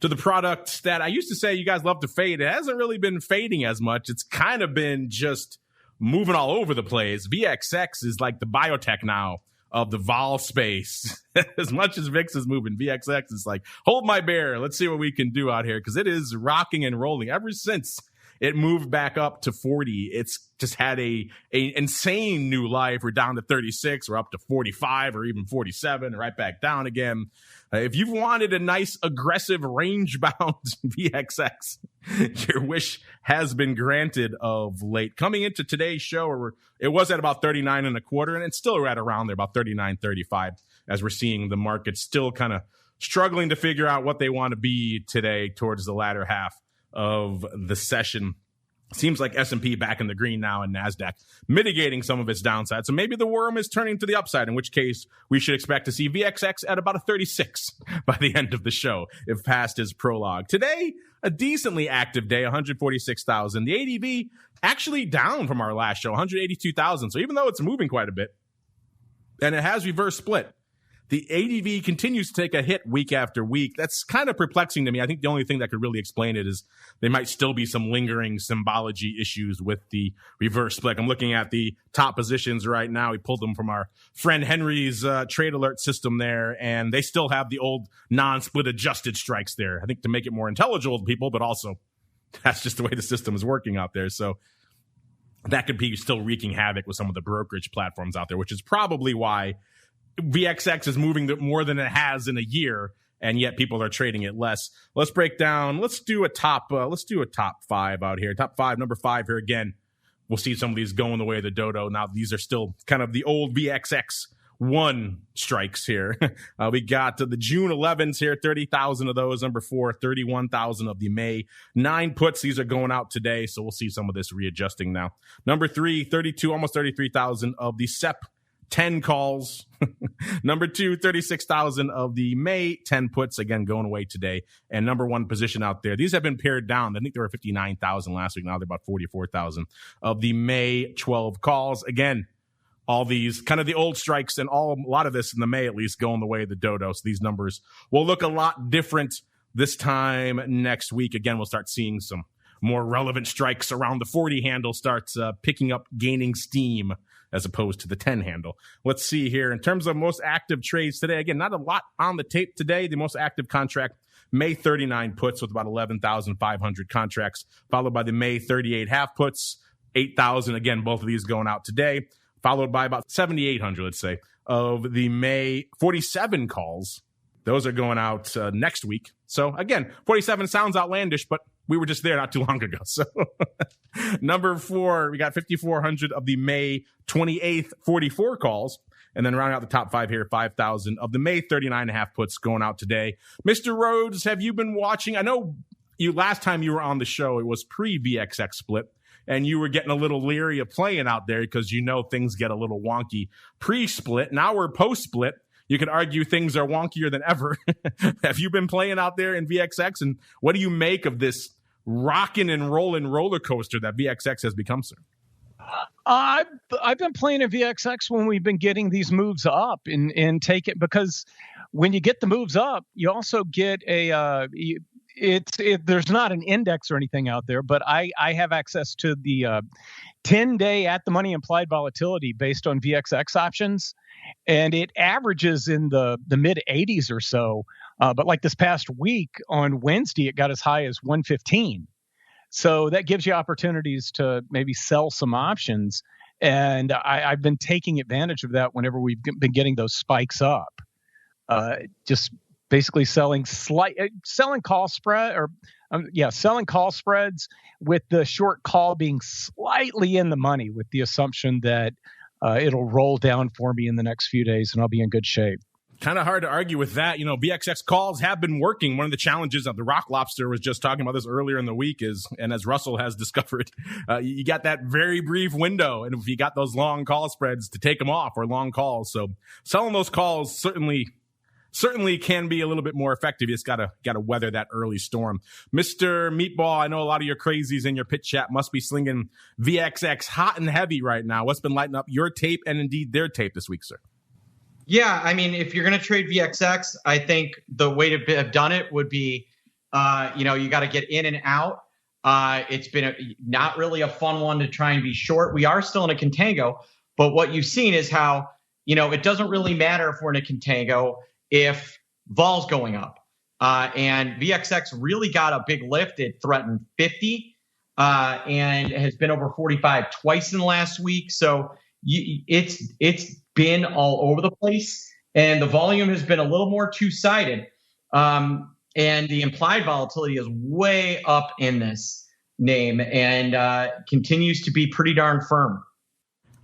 to the product that I used to say you guys love to fade. It hasn't really been fading as much. It's kind of been just moving all over the place. VXX is like the biotech now of the vol space. As much as VIX is moving, VXX is like, hold my bear. Let's see what we can do out here, because it is rocking and rolling ever since it moved back up to 40. It's just had a insane new life. We're down to 36. We're up to 45 or even 47, and right back down again. If you've wanted a nice, aggressive, range-bound VXX, your wish has been granted of late. Coming into today's show, it was at about 39 and a quarter, and it's still right around there, about 39.35, as we're seeing the market still kind of struggling to figure out what they want to be today towards the latter half of the session. Seems like S&P back in the green now, and NASDAQ mitigating some of its downside. So maybe the worm is turning to the upside, in which case we should expect to see VXX at about a 36 by the end of the show, if past is prologue. Today, a decently active day, 146,000. The ADV actually down from our last show, 182,000. So even though it's moving quite a bit, and it has reverse split, the ADV continues to take a hit week after week. That's kind of perplexing to me. I think the only thing that could really explain it is there might still be some lingering symbology issues with the reverse split. I'm looking at the top positions right now. We pulled them from our friend Henry's trade alert system there, and they still have the old non-split adjusted strikes there. I think to make it more intelligible to people, but also that's just the way the system is working out there. So that could be still wreaking havoc with some of the brokerage platforms out there, which is probably why VXX is moving more than it has in a year, and yet people are trading it less. Let's break down. Let's do a top 5 out here. Top 5, number 5 here again. We'll see some of these going the way of the dodo. Now these are still kind of the old VXX1 strikes here. We got the June 11s here, 30,000 of those. Number 4, 31,000 of the May 9 puts. These are going out today, so we'll see some of this readjusting now. Number 3, 32, almost 33,000 of the SEP 10 calls. Number 2, 36,000 of the May 10 puts, again, going away today. And number 1 position out there. These have been pared down. I think there were 59,000 last week. Now they're about 44,000 of the May 12 calls. Again, all these kind of the old strikes and a lot of this in the May, at least, going the way of the dodo. So these numbers will look a lot different this time next week. Again, we'll start seeing some more relevant strikes around the 40 handle starts picking up, gaining steam as opposed to the 10 handle. Let's see here. In terms of most active trades today, again, not a lot on the tape today. The most active contract, May 39 puts with about 11,500 contracts, followed by the May 38 half puts, 8,000. Again, both of these going out today, followed by about 7,800, let's say, of the May 47 calls. Those are going out next week. So again, 47 sounds outlandish, but we were just there not too long ago. So number 4, we got 5,400 of the May 28th 44 calls. And then rounding out the top 5 here, 5,000 of the May 39.5 puts going out today. Mr. Rhodes, have you been watching? I know you last time you were on the show, it was pre-VXX split. And you were getting a little leery of playing out there because you know things get a little wonky pre-split. Now we're post-split. You could argue things are wonkier than ever. Have you been playing out there in VXX? And what do you make of this rocking and rolling roller coaster that VXX has become, sir? I've been playing in VXX when we've been getting these moves up and take it, because when you get the moves up, you also get there's not an index or anything out there, but I have access to the 10-day at the money implied volatility based on VXX options, and it averages in the mid 80s or so. But like this past week on Wednesday, it got as high as 115. So that gives you opportunities to maybe sell some options. And I've been taking advantage of that whenever we've been getting those spikes up. Just basically selling call spread selling call spreads with the short call being slightly in the money, with the assumption that it'll roll down for me in the next few days and I'll be in good shape. Kind of hard to argue with that. You know, VXX calls have been working. One of the challenges of the Rock Lobster was just talking about this earlier in the week is, and as Russell has discovered, you got that very brief window. And if you got those long call spreads to take them off, or long calls. So selling those calls certainly can be a little bit more effective. You just gotta weather that early storm. Mr. Meatball, I know a lot of your crazies in your pit chat must be slinging VXX hot and heavy right now. What's been lighting up your tape and indeed their tape this week, sir? Yeah, I mean, if you're going to trade VXX, I think the way to have done it would be, you got to get in and out. It's been not really a fun one to try and be short. We are still in a contango, but what you've seen is how, it doesn't really matter if we're in a contango if vol's going up. And VXX really got a big lift. It threatened 50 and has been over 45 twice in the last week. So it's been all over the place, and the volume has been a little more two-sided. And the implied volatility is way up in this name and continues to be pretty darn firm.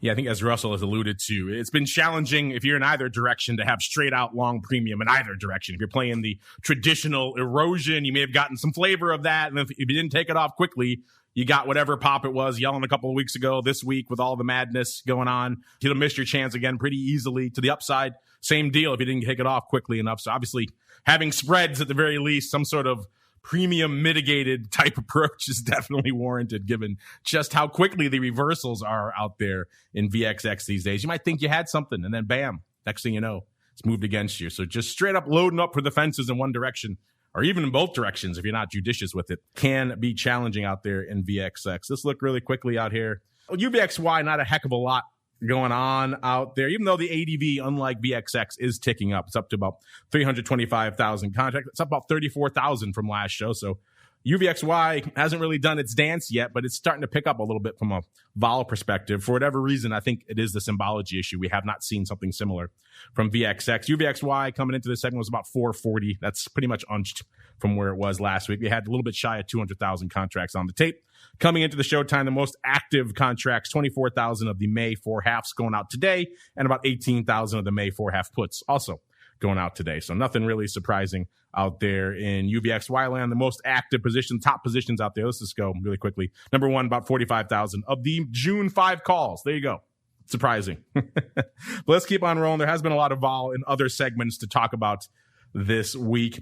Yeah, I think as Russell has alluded to, it's been challenging if you're in either direction to have straight out long premium in either direction. If you're playing the traditional erosion, you may have gotten some flavor of that. And if you didn't take it off quickly, you got whatever pop it was yelling a couple of weeks ago. This week, with all the madness going on, you'll miss your chance again pretty easily to the upside. Same deal if you didn't take it off quickly enough. So obviously, having spreads at the very least, some sort of premium mitigated type approach is definitely warranted, given just how quickly the reversals are out there in VXX these days. You might think you had something, and then bam, next thing you know, it's moved against you. So just straight up loading up for the fences in one direction, or even in both directions if you're not judicious with it, can be challenging out there in VXX. Let's look really quickly out here. UVXY, not a heck of a lot going on out there, even though the ADV, unlike VXX, is ticking up. It's up to about 325,000 contracts. It's up about 34,000 from last show. So UVXY hasn't really done its dance yet, but it's starting to pick up a little bit from a vol perspective. For whatever reason, I think it is the symbology issue. We have not seen something similar from VXX. UVXY coming into this segment was about 440. That's pretty much unched from where it was last week. We had a little bit shy of 200,000 contracts on the tape. Coming into the showtime, the most active contracts, 24,000 of the May 4 halves going out today, and about 18,000 of the May 4 half puts also going out today. So nothing really surprising out there in UVXY land. The most active position, top positions out there. Let's just go really quickly. Number 1, about 45,000 of the June 5 calls. There you go. Surprising. But let's keep on rolling. There has been a lot of vol in other segments to talk about this week.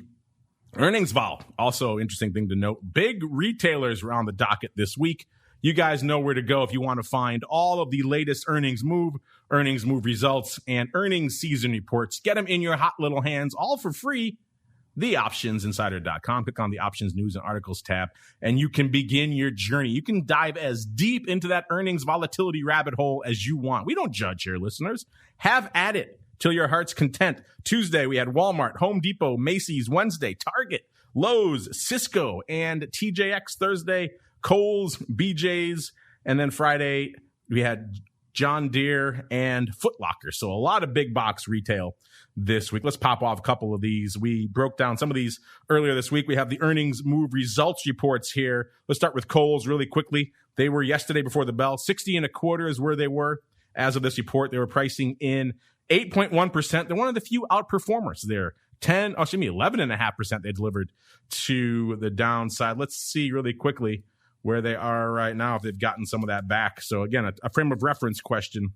Earnings vol, also interesting thing to note. Big retailers were on the docket this week. You guys know where to go if you want to find all of the latest earnings move results, and earnings season reports. Get them in your hot little hands, all for free. TheOptionsInsider.com. Click on the Options News and Articles tab, and you can begin your journey. You can dive as deep into that earnings volatility rabbit hole as you want. We don't judge here, listeners. Have at it till your heart's content. Tuesday, we had Walmart, Home Depot, Macy's. Wednesday, Target, Lowe's, Cisco, and TJX. Thursday, Kohl's, BJ's. And then Friday, we had John Deere and Foot Locker. So a lot of big box retail this week. Let's pop off a couple of these. We broke down some of these earlier this week. We have the earnings move results reports here. Let's start with Kohl's really quickly. They were yesterday before the bell. 60.25 is where they were as of this report. They were pricing in 8.1%. They're one of the few outperformers there. 11.5% they delivered to the downside. Let's see really quickly where they are right now, if they've gotten some of that back. So again, a frame of reference question.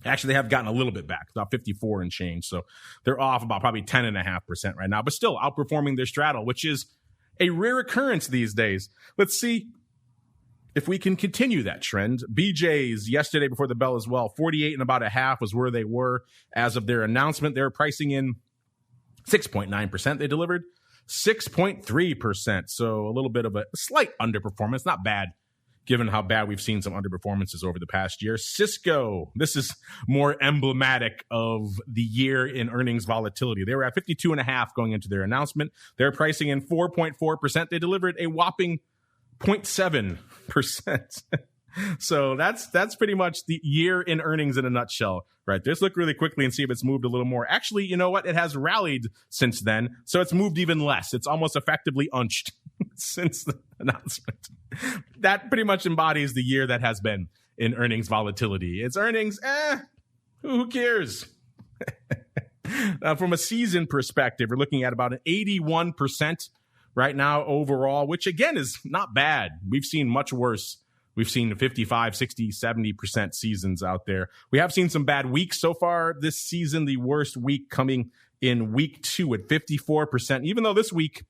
Actually, they have gotten a little bit back, about 54 and change. So they're off about probably 10.5% right now, but still outperforming their straddle, which is a rare occurrence these days. Let's see if we can continue that trend. BJ's yesterday before the bell as well, 48.5 was where they were as of their announcement. They're pricing in 6.9%. They delivered 6.3%. So a little bit of a slight underperformance. Not bad, given how bad we've seen some underperformances over the past year. Cisco, this is more emblematic of the year in earnings volatility. They were at 52.5 going into their announcement. They're pricing in 4.4%. They delivered a whopping 0.7%. So that's pretty much the year in earnings in a nutshell, right? Let's look really quickly and see if it's moved a little more. Actually, you know what? It has rallied since then, so it's moved even less. It's almost effectively unched since the announcement. That pretty much embodies the year that has been in earnings volatility. It's earnings, who cares? From a season perspective, we're looking at about an 81% right now overall, which again is not bad. We've seen much worse. We've seen 55, 60, 70% seasons out there. We have seen some bad weeks so far this season. The worst week coming in week 2 at 54%, even though this week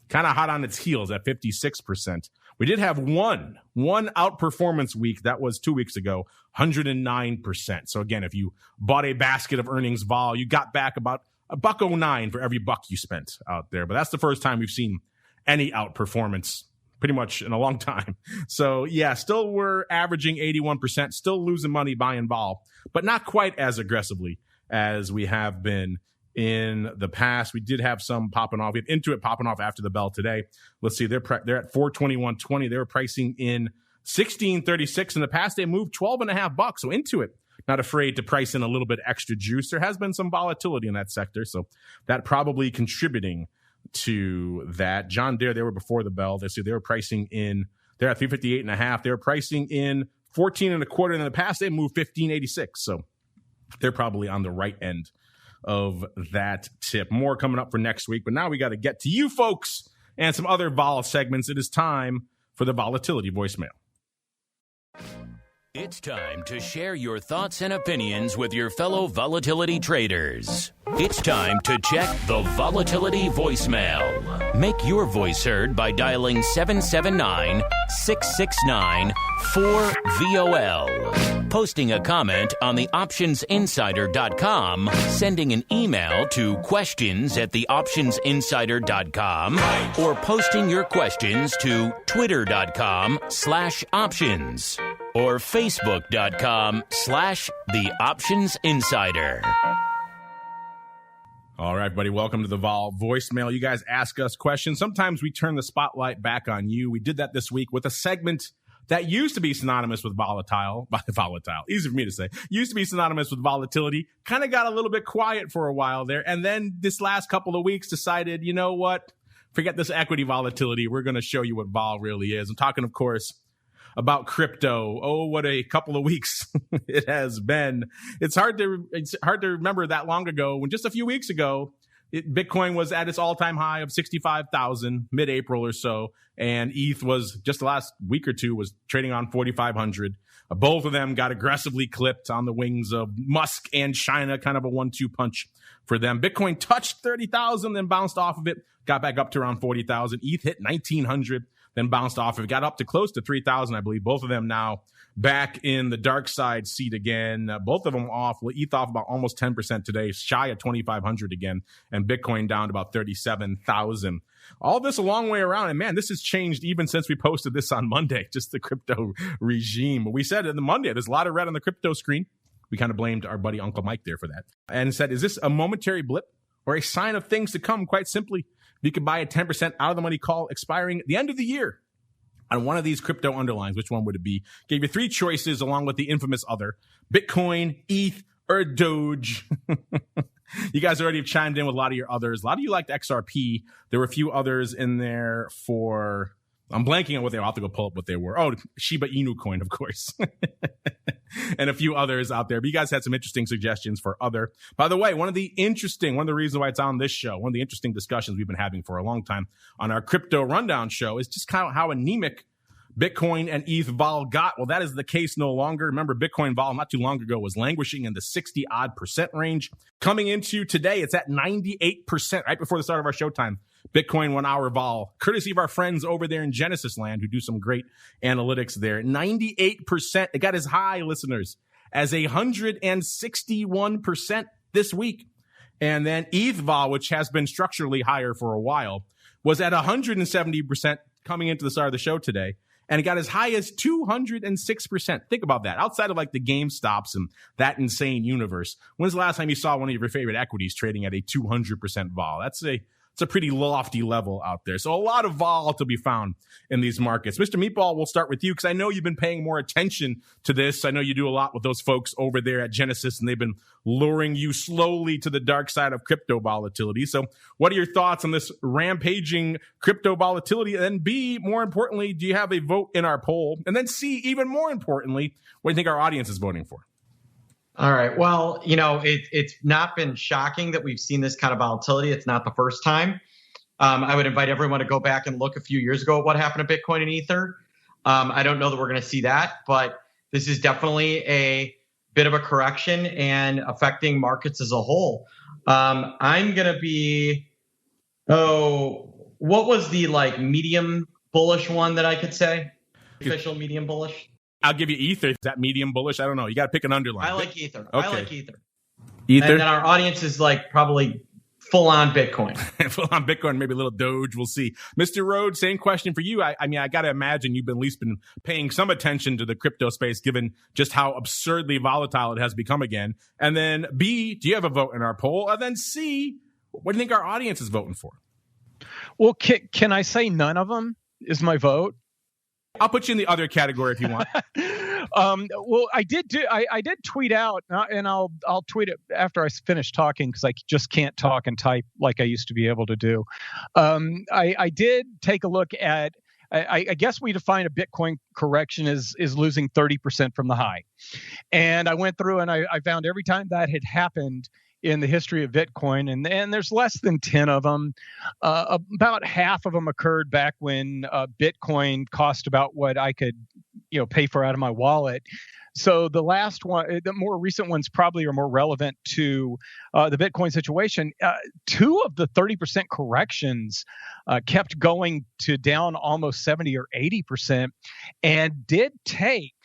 kind of hot on its heels at 56%. We did have one outperformance week. That was 2 weeks ago, 109%. So again, if you bought a basket of earnings vol, you got back about $1.09 for every buck you spent out there. But that's the first time we've seen any outperformance pretty much in a long time. So yeah, still we're averaging 81%, still losing money buying vol, but not quite as aggressively as we have been in the past. We did have some popping off. We have Intuit popping off after the bell today. Let's see, they're at 421.20. They were pricing in 16.36. In the past, they moved 12.5 bucks. So Intuit, not afraid to price in a little bit extra juice. There has been some volatility in that sector, so that probably contributing to that. John Deere, they were before the bell. They were pricing in, they're at 358.5. They were pricing in 14.25. And in the past, they moved 15.86. So they're probably on the right end of that tip. More coming up for next week. But now we got to get to you folks and some other vol segments. It is time for the volatility voicemail. It's time to share your thoughts and opinions with your fellow volatility traders. It's time to check the volatility voicemail. Make your voice heard by dialing 779-669-4VOL. Posting a comment on the optionsinsider.com, sending an email to questions@theoptionsinsider.com, or posting your questions to twitter.com/options. or facebook.com/theoptionsinsider. All right, buddy, welcome to the Vol voicemail. You guys ask us questions. Sometimes we turn the spotlight back on you. We did that this week with a segment that used to be synonymous with volatile, easy for me to say, used to be synonymous with volatility, kind of got a little bit quiet for a while there. And then this last couple of weeks decided, you know what, forget this equity volatility. We're going to show you what vol really is. I'm talking, of course, about crypto. Oh, what a couple of weeks it has been. It's hard to remember that long ago when just a few weeks ago, Bitcoin was at its all-time high of 65,000 mid-April or so, and ETH was just the last week or two was trading on 4,500. Both of them got aggressively clipped on the wings of Musk and China, kind of a 1-2 punch for them. Bitcoin touched 30,000, then bounced off of it, got back up to around 40,000. ETH hit 1,900, then bounced off of it, got up to close to 3,000, I believe. Both of them now back in the dark side seat again. Both of them off. ETH off about almost 10% today, shy of 2,500 again, and Bitcoin down to about 37,000. All this a long way around. And man, this has changed even since we posted this on Monday, just the crypto regime. We said on the Monday, there's a lot of red on the crypto screen. We kind of blamed our buddy Uncle Mike there for that and said, is this a momentary blip or a sign of things to come? Quite simply, you could buy a 10% out of the money call expiring at the end of the year on one of these crypto underlines. Which one would it be? Gave you 3 choices along with the infamous other: Bitcoin, ETH, or Doge. You guys already have chimed in with a lot of your others. A lot of you liked XRP. There were a few others in there for, I'm blanking on what they were. I'll have to go pull up what they were. Oh, Shiba Inu coin, of course. And a few others out there. But you guys had some interesting suggestions for other. By the way, one of the reasons why it's on this show, one of the interesting discussions we've been having for a long time on our crypto rundown show is just kind of how anemic Bitcoin and ETH vol got. Well, that is the case no longer. Remember, Bitcoin vol not too long ago was languishing in the 60-odd% range. Coming into today, it's at 98%, right before the start of our showtime. Bitcoin 1 hour vol, courtesy of our friends over there in Genesis land who do some great analytics there. 98%. It got as high, listeners, as 161% this week. And then ETH vol, which has been structurally higher for a while, was at 170% coming into the start of the show today. And it got as high as 206%. Think about that. Outside of like the GameStops and that insane universe, when's the last time you saw one of your favorite equities trading at a 200% vol? It's a pretty lofty level out there. So a lot of vol to be found in these markets. Mr. Meatball, we'll start with you because I know you've been paying more attention to this. I know you do a lot with those folks over there at Genesis, and they've been luring you slowly to the dark side of crypto volatility. So what are your thoughts on this rampaging crypto volatility? And then B, more importantly, do you have a vote in our poll? And then C, even more importantly, what do you think our audience is voting for? All right. Well, it's not been shocking that we've seen this kind of volatility. It's not the first time. I would invite everyone to go back and look a few years ago at what happened to Bitcoin and Ether. I don't know that we're going to see that, but this is definitely a bit of a correction and affecting markets as a whole. I'm going to be, what was the medium bullish one that I could say? Official medium bullish? I'll give you Ether. Is that medium bullish? I don't know. You got to pick an underline. I like Ether. Okay. I like Ether. Ether? And then our audience is probably full on Bitcoin. Full on Bitcoin, maybe a little Doge. We'll see. Mr. Rhodes, same question for you. I mean, I got to imagine you've at least been paying some attention to the crypto space, given just how absurdly volatile it has become again. And then B, do you have a vote in our poll? And then C, what do you think our audience is voting for? Well, can I say none of them is my vote? I'll put you in the other category if you want. Well, I did tweet out, and I'll tweet it after I finish talking because I just can't talk and type like I used to be able to do. I did take a look at. I guess we define a Bitcoin correction as losing 30% from the high, and I went through and I found every time that had happened in the history of Bitcoin, and there's less than 10 of them. About half of them occurred back when Bitcoin cost about what I could, pay for out of my wallet. So the last one, the more recent ones probably are more relevant to the Bitcoin situation. 2 of the 30% corrections kept going to down almost 70 or 80% and did take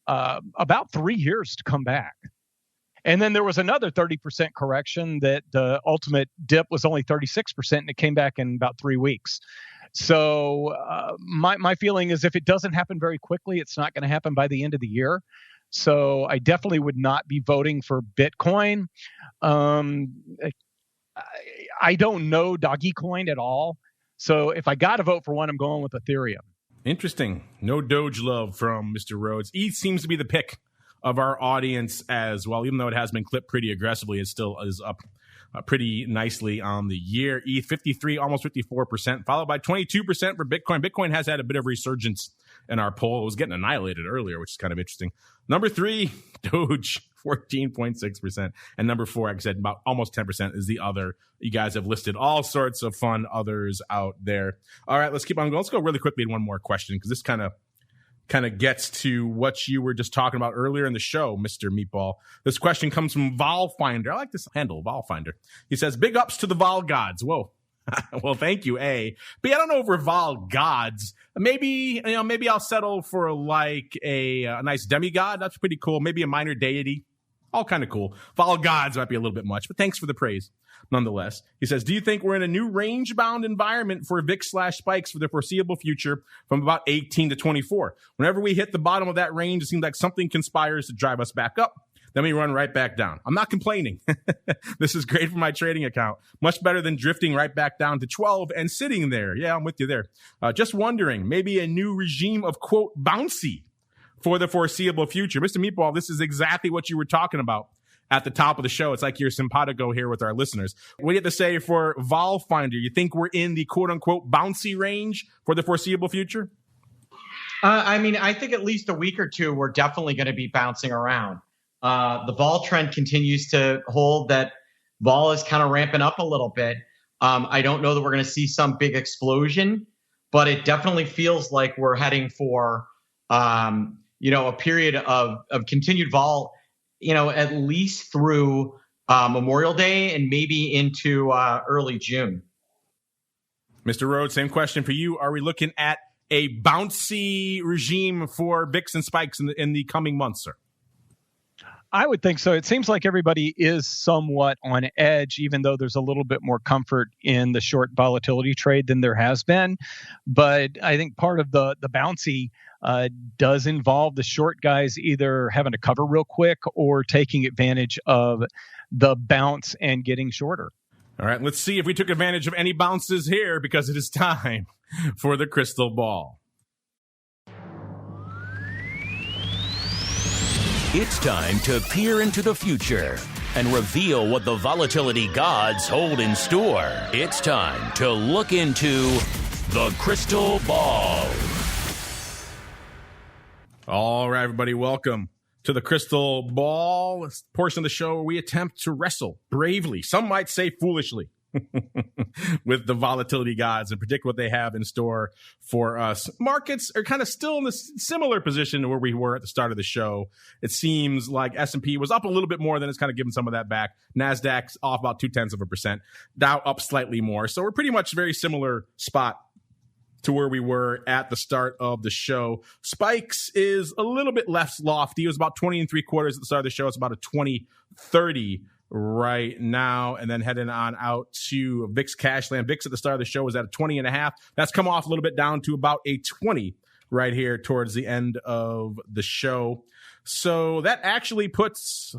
about 3 years to come back. And then there was another 30% correction that the ultimate dip was only 36%, and it came back in about 3 weeks. So my feeling is if it doesn't happen very quickly, it's not going to happen by the end of the year. So I definitely would not be voting for Bitcoin. I don't know Dogecoin at all. So if I got to vote for one, I'm going with Ethereum. Interesting. No Doge love from Mr. Rhodes. ETH seems to be the pick of our audience as well. Even though it has been clipped pretty aggressively, it still is up pretty nicely on the year. ETH 53, almost 54%, followed by 22% for Bitcoin. Bitcoin has had a bit of resurgence in our poll. It was getting annihilated earlier, which is kind of interesting. Number 3, Doge, 14.6%. And number 4, like I said, about almost 10% is the other. You guys have listed all sorts of fun others out there. All right, let's keep on going. Let's go really quickly to one more question, because this kind of gets to what you were just talking about earlier in the show, Mr. Meatball. This question comes from Volfinder. I like this handle, Volfinder. He says, big ups to the Vol gods. Whoa. Well, thank you, A. But I don't know if we're Vol gods. Maybe I'll settle for like a nice demigod. That's pretty cool. Maybe a minor deity. All kind of cool. Vol gods might be a little bit much, but thanks for the praise nonetheless. He says, do you think we're in a new range-bound environment for VIX/spikes for the foreseeable future from about 18 to 24? Whenever we hit the bottom of that range, it seems like something conspires to drive us back up. Then we run right back down. I'm not complaining. This is great for my trading account. Much better than drifting right back down to 12 and sitting there. Yeah, I'm with you there. Just wondering, maybe a new regime of, quote, bouncy for the foreseeable future. Mr. Meatball, this is exactly what you were talking about at the top of the show. It's like you're simpatico here with our listeners. What do you have to say for Volfinder? You think we're in the quote-unquote bouncy range for the foreseeable future? I think at least a week or two, we're definitely going to be bouncing around. The vol trend continues to hold that vol is kind of ramping up a little bit. I don't know that we're going to see some big explosion, but it definitely feels like we're heading for, a period of continued vol, at least through Memorial Day and maybe into early June. Mr. Rhodes, same question for you. Are we looking at a bouncy regime for VIX and spikes in the coming months, sir? I would think so. It seems like everybody is somewhat on edge, even though there's a little bit more comfort in the short volatility trade than there has been. But I think part of the bouncy does involve the short guys either having to cover real quick or taking advantage of the bounce and getting shorter. All right, let's see if we took advantage of any bounces here, because it is time for the crystal ball. It's time to peer into the future and reveal what the volatility gods hold in store. It's time to look into the crystal ball. All right, everybody, welcome to the crystal ball portion of the show where we attempt to wrestle bravely, some might say foolishly, with the volatility gods and predict what they have in store for us. Markets are kind of still in this similar position to where we were at the start of the show. It seems like S&P was up a little bit more than it's kind of given some of that back. NASDAQ's off about 0.2%. Dow up slightly more. So we're pretty much very similar spot to where we were at the start of the show. Spikes is a little bit less lofty. It was about 20 3/4 at the start of the show. It's about a 20.30 right now, and then heading on out to VIX Cashland. VIX at the start of the show was at a 20.5. That's come off a little bit down to about a 20 right here towards the end of the show. So that actually looks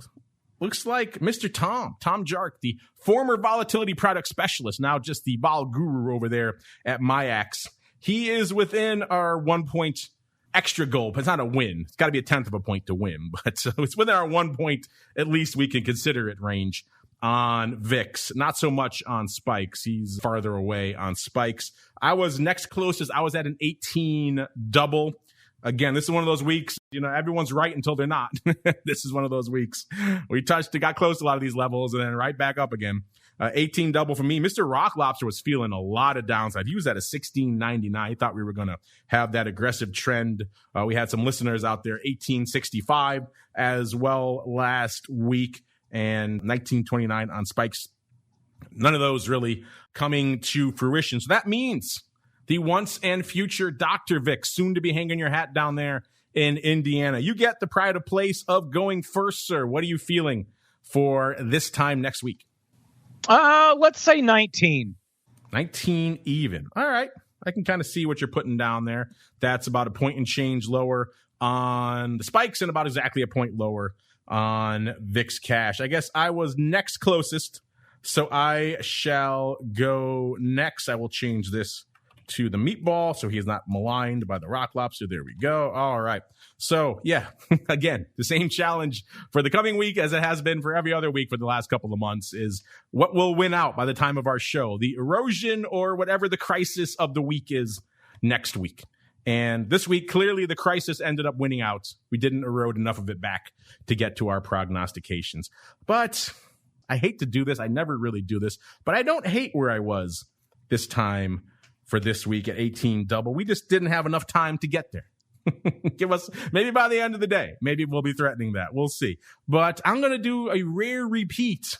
like Mr. Tom Jark, the former volatility product specialist, now just the vol guru over there at MIAX. He is within our 1 point extra goal, but it's not a win. It's got to be a 1/10 of a point to win, but so it's within our 1 point, at least we can consider it, range on VIX. Not so much on spikes. He's farther away on spikes. I was next closest. I was at an 18 double. Again, this is one of those weeks, everyone's right until they're not. This is one of those weeks. We got close to a lot of these levels and then right back up again. 18 double for me. Mr. Rock Lobster was feeling a lot of downside. He was at a 16.99. He thought we were going to have that aggressive trend. We had some listeners out there, 18.65 as well last week, and 19.29 on spikes. None of those really coming to fruition. So that means the once and future Dr. VIX, soon to be hanging your hat down there in Indiana. You get the pride of place of going first, sir. What are you feeling for this time next week? Let's say 19. 19 even. All right. I can kind of see what you're putting down there. That's about a point and change lower on the spikes and about exactly a point lower on VIX Cash. I guess I was next closest, so I shall go next. I will change this to the meatball so he is not maligned by the rock lobster. There we go. All right. So, yeah, again, the same challenge for the coming week as it has been for every other week for the last couple of months is what will win out by the time of our show, the erosion or whatever the crisis of the week is next week. And this week, clearly the crisis ended up winning out. We didn't erode enough of it back to get to our prognostications. But I hate to do this. I never really do this. But I don't hate where I was this time for this week at 18 double. We just didn't have enough time to get there. Give us, maybe by the end of the day, maybe we'll be threatening that. We'll see. But I'm going to do a rare repeat,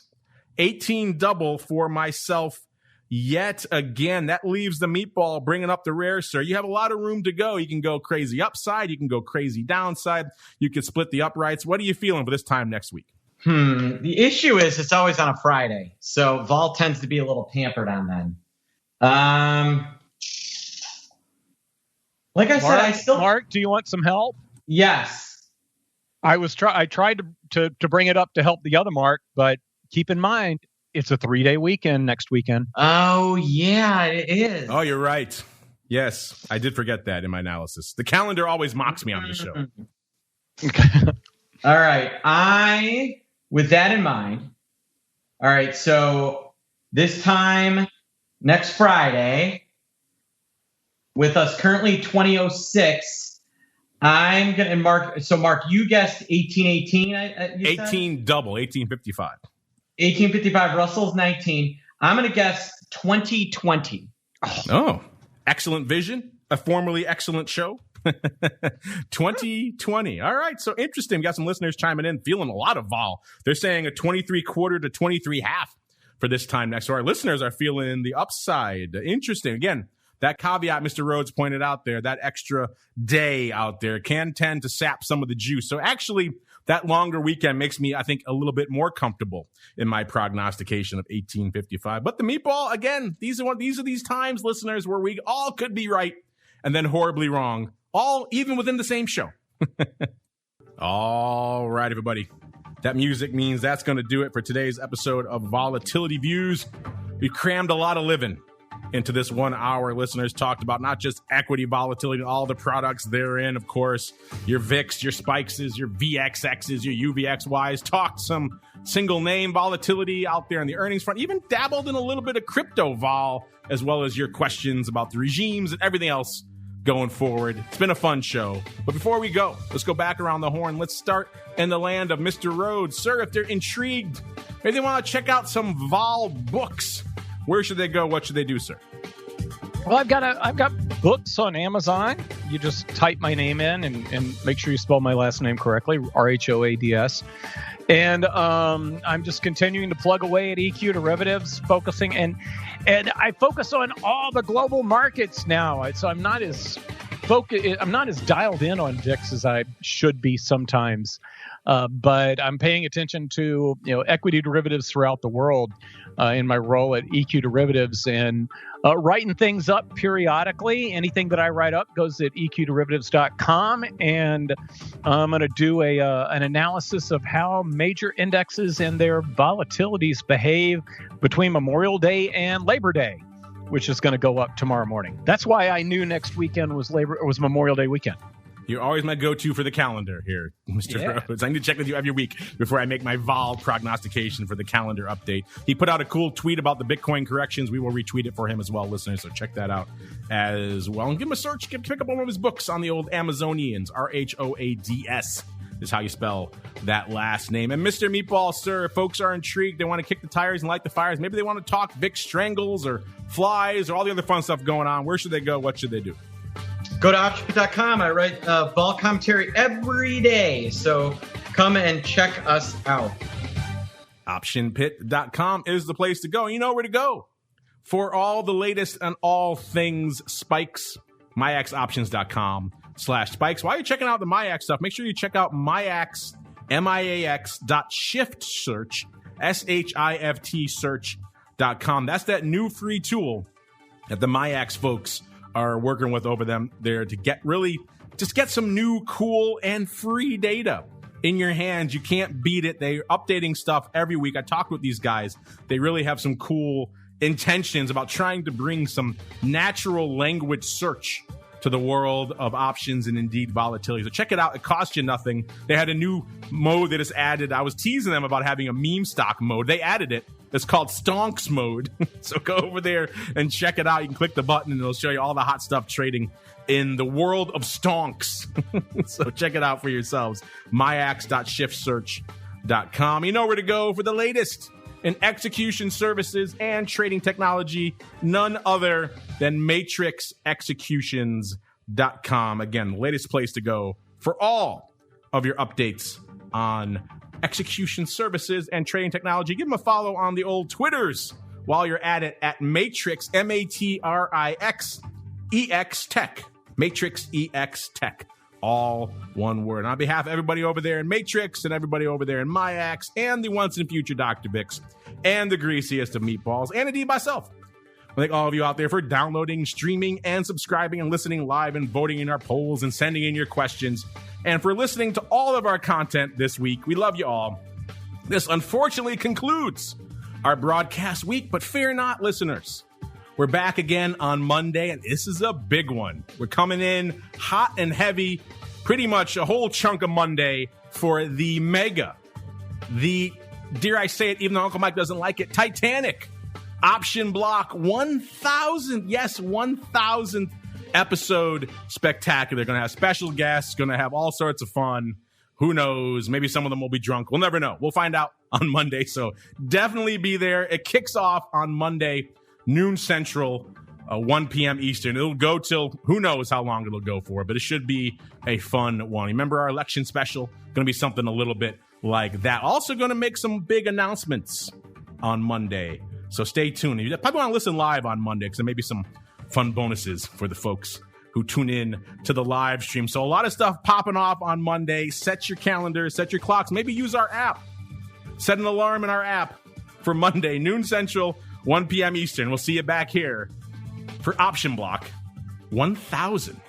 18 double for myself yet again. That leaves the meatball bringing up the rare, sir. You have a lot of room to go. You can go crazy upside. You can go crazy downside. You can split the uprights. What are you feeling for this time next week? The issue is it's always on a Friday. So vol tends to be a little pampered on then. Like I said, Mark, do you want some help? Yes. I tried to bring it up to help the other Mark, but keep in mind, it's a 3-day weekend next weekend. Oh, yeah, it is. Oh, you're right. Yes, I did forget that in my analysis. The calendar always mocks me on this show. All right. With that in mind, all right, so this time next Friday, with us currently 2006, I'm going to Mark. So, Mark, you guessed 1818. 18 double, 1855. 1855, Russell's 19. I'm going to guess 2020. Oh, excellent vision. A formerly excellent show. 2020. All right. So interesting. We got some listeners chiming in, feeling a lot of vol. They're saying a 23 quarter to 23 half for this time next. So our listeners are feeling the upside. Interesting. Again, that caveat Mr. Rhodes pointed out there, that extra day out there can tend to sap some of the juice. So actually, that longer weekend makes me, I think, a little bit more comfortable in my prognostication of 1855. But the meatball, again, these are these times, listeners, where we all could be right and then horribly wrong, all even within the same show. All right, everybody. That music means that's going to do it for today's episode of Volatility Views. We crammed a lot of living into this 1 hour. Listeners talked about not just equity volatility, all the products therein, of course, your VIX, your spikes, your VXXs, your UVXYs, talked some single name volatility out there on the earnings front, even dabbled in a little bit of crypto vol, as well as your questions about the regimes and everything else going forward. It's been a fun show. But before we go, let's go back around the horn. Let's start in the land of Mr. Rhodes. Sir, if they're intrigued, maybe they want to check out some vol books, where should they go? What should they do, sir? Well, I've got books on Amazon. You just type my name in and make sure you spell my last name correctly, RHOADS. And I'm just continuing to plug away at EQ derivatives, focusing and I focus on all the global markets now. So I'm not as dialed in on VIX as I should be sometimes. But I'm paying attention to equity derivatives throughout the world in my role at EQ Derivatives and writing things up periodically. Anything that I write up goes at eqderivatives.com, and I'm going to do an analysis of how major indexes and their volatilities behave between Memorial Day and Labor Day, which is going to go up tomorrow morning. That's why I knew next weekend was Memorial Day weekend. You're always my go-to for the calendar here, Mr. Rhodes. I need to check with you every week before I make my vol prognostication for the calendar update. He put out a cool tweet about the Bitcoin corrections. We will retweet it for him as well, listeners, so check that out as well. And give him a search. Pick up one of his books on the old Amazonians. RHOADS is how you spell that last name. And Mr. Meatball, sir, if folks are intrigued, they want to kick the tires and light the fires. Maybe they want to talk VIX strangles or flies or all the other fun stuff going on. Where should they go? What should they do? Go to optionpit.com. I write vol commentary every day, so come and check us out. Optionpit.com is the place to go. You know where to go for all the latest on all things spikes. MIAXoptions.com/spikes. While you're checking out the MIAX stuff, make sure you check out MIAX, MIAX.shift search, SHIFT search.com. That's that new free tool that the MIAX folks are working with over them there to get some new, cool, and free data in your hands. You can't beat it. They're updating stuff every week. I talked with these guys. They really have some cool intentions about trying to bring some natural language search to to the world of options and indeed volatility. So check it out. It costs you nothing. They had a new mode that is added. I was teasing them about having a meme stock mode. They added it. It's called Stonks mode. So go over there and check it out. You can click the button and it'll show you all the hot stuff trading in the world of stonks. So check it out for yourselves. MIAX.shiftsearch.com. You know where to go for the latest in execution services and trading technology. None other than matrixexecutions.com. Again, the latest place to go for all of your updates on execution services and trading technology. Give them a follow on the old Twitters while you're at it at Matrix, MATRIX Tech. Matrix EX Tech. All one word. And on behalf of everybody over there in Matrix and everybody over there in MIAX and the once and future Dr. VIX and the greasiest of meatballs and indeed myself, I thank all of you out there for downloading, streaming, and subscribing and listening live and voting in our polls and sending in your questions and for listening to all of our content this week. We love you all. This unfortunately concludes our broadcast week, but fear not, listeners. We're back again on Monday, and this is a big one. We're coming in hot and heavy, pretty much a whole chunk of Monday for the mega, dare I say it, even though Uncle Mike doesn't like it, Titanic option block 1,000, yes, 1,000th episode spectacular. Going to have special guests, going to have all sorts of fun. Who knows? Maybe some of them will be drunk. We'll never know. We'll find out on Monday, so definitely be there. It kicks off on Monday, noon Central, 1 p.m. Eastern. It'll go till who knows how long it'll go for, but it should be a fun one. Remember our election special? Going to be something a little bit like that. Also going to make some big announcements on Monday, so stay tuned. You probably want to listen live on Monday because there may be some fun bonuses for the folks who tune in to the live stream. So a lot of stuff popping off on Monday. Set your calendar, set your clocks, maybe use our app. Set an alarm in our app for Monday, noon Central, 1 p.m. Eastern. We'll see you back here for Option Block 1000.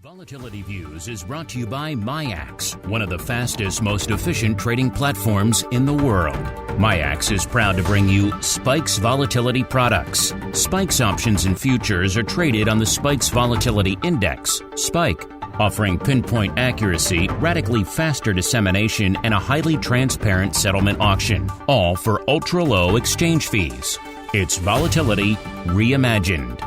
Volatility Views is brought to you by MIAX, one of the fastest, most efficient trading platforms in the world. MIAX is proud to bring you Spikes Volatility products. Spikes options and futures are traded on the Spikes Volatility Index, Spike, offering pinpoint accuracy, radically faster dissemination, and a highly transparent settlement auction, all for ultra-low exchange fees. It's volatility reimagined.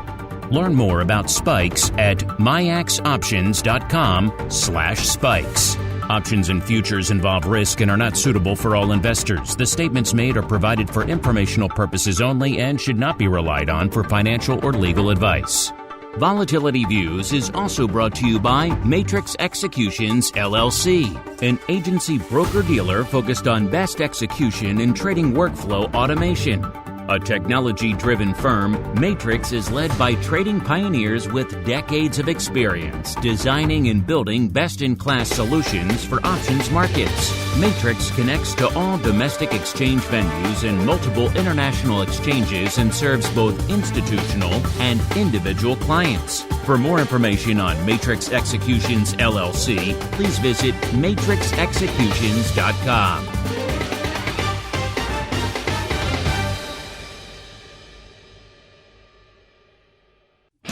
Learn more about Spikes at MIAXoptions.com/spikes. Options and futures involve risk and are not suitable for all investors. The statements made are provided for informational purposes only and should not be relied on for financial or legal advice. Volatility Views is also brought to you by Matrix Executions, LLC, an agency broker-dealer focused on best execution in trading workflow automation. A technology-driven firm, Matrix is led by trading pioneers with decades of experience designing and building best-in-class solutions for options markets. Matrix connects to all domestic exchange venues and multiple international exchanges and serves both institutional and individual clients. For more information on Matrix Executions, LLC, please visit matrixexecutions.com.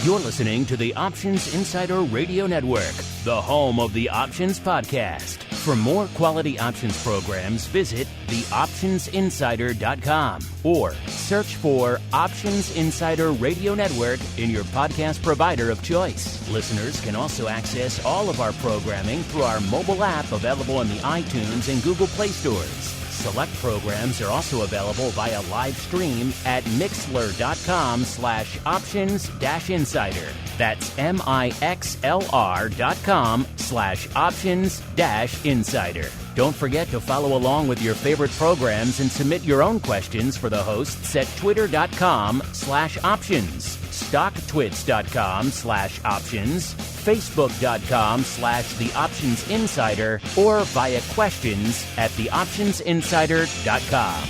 You're listening to the Options Insider Radio Network, the home of the Options Podcast. For more quality options programs, visit theoptionsinsider.com or search for Options Insider Radio Network in your podcast provider of choice. Listeners can also access all of our programming through our mobile app available in the iTunes and Google Play stores. Select programs are also available via live stream at mixlr.com/options-insider. That's mixlr.com/options-insider. Don't forget to follow along with your favorite programs and submit your own questions for the hosts at twitter.com/options, stocktwits.com/options, facebook.com/theoptionsinsider, or via questions at theoptionsinsider.com.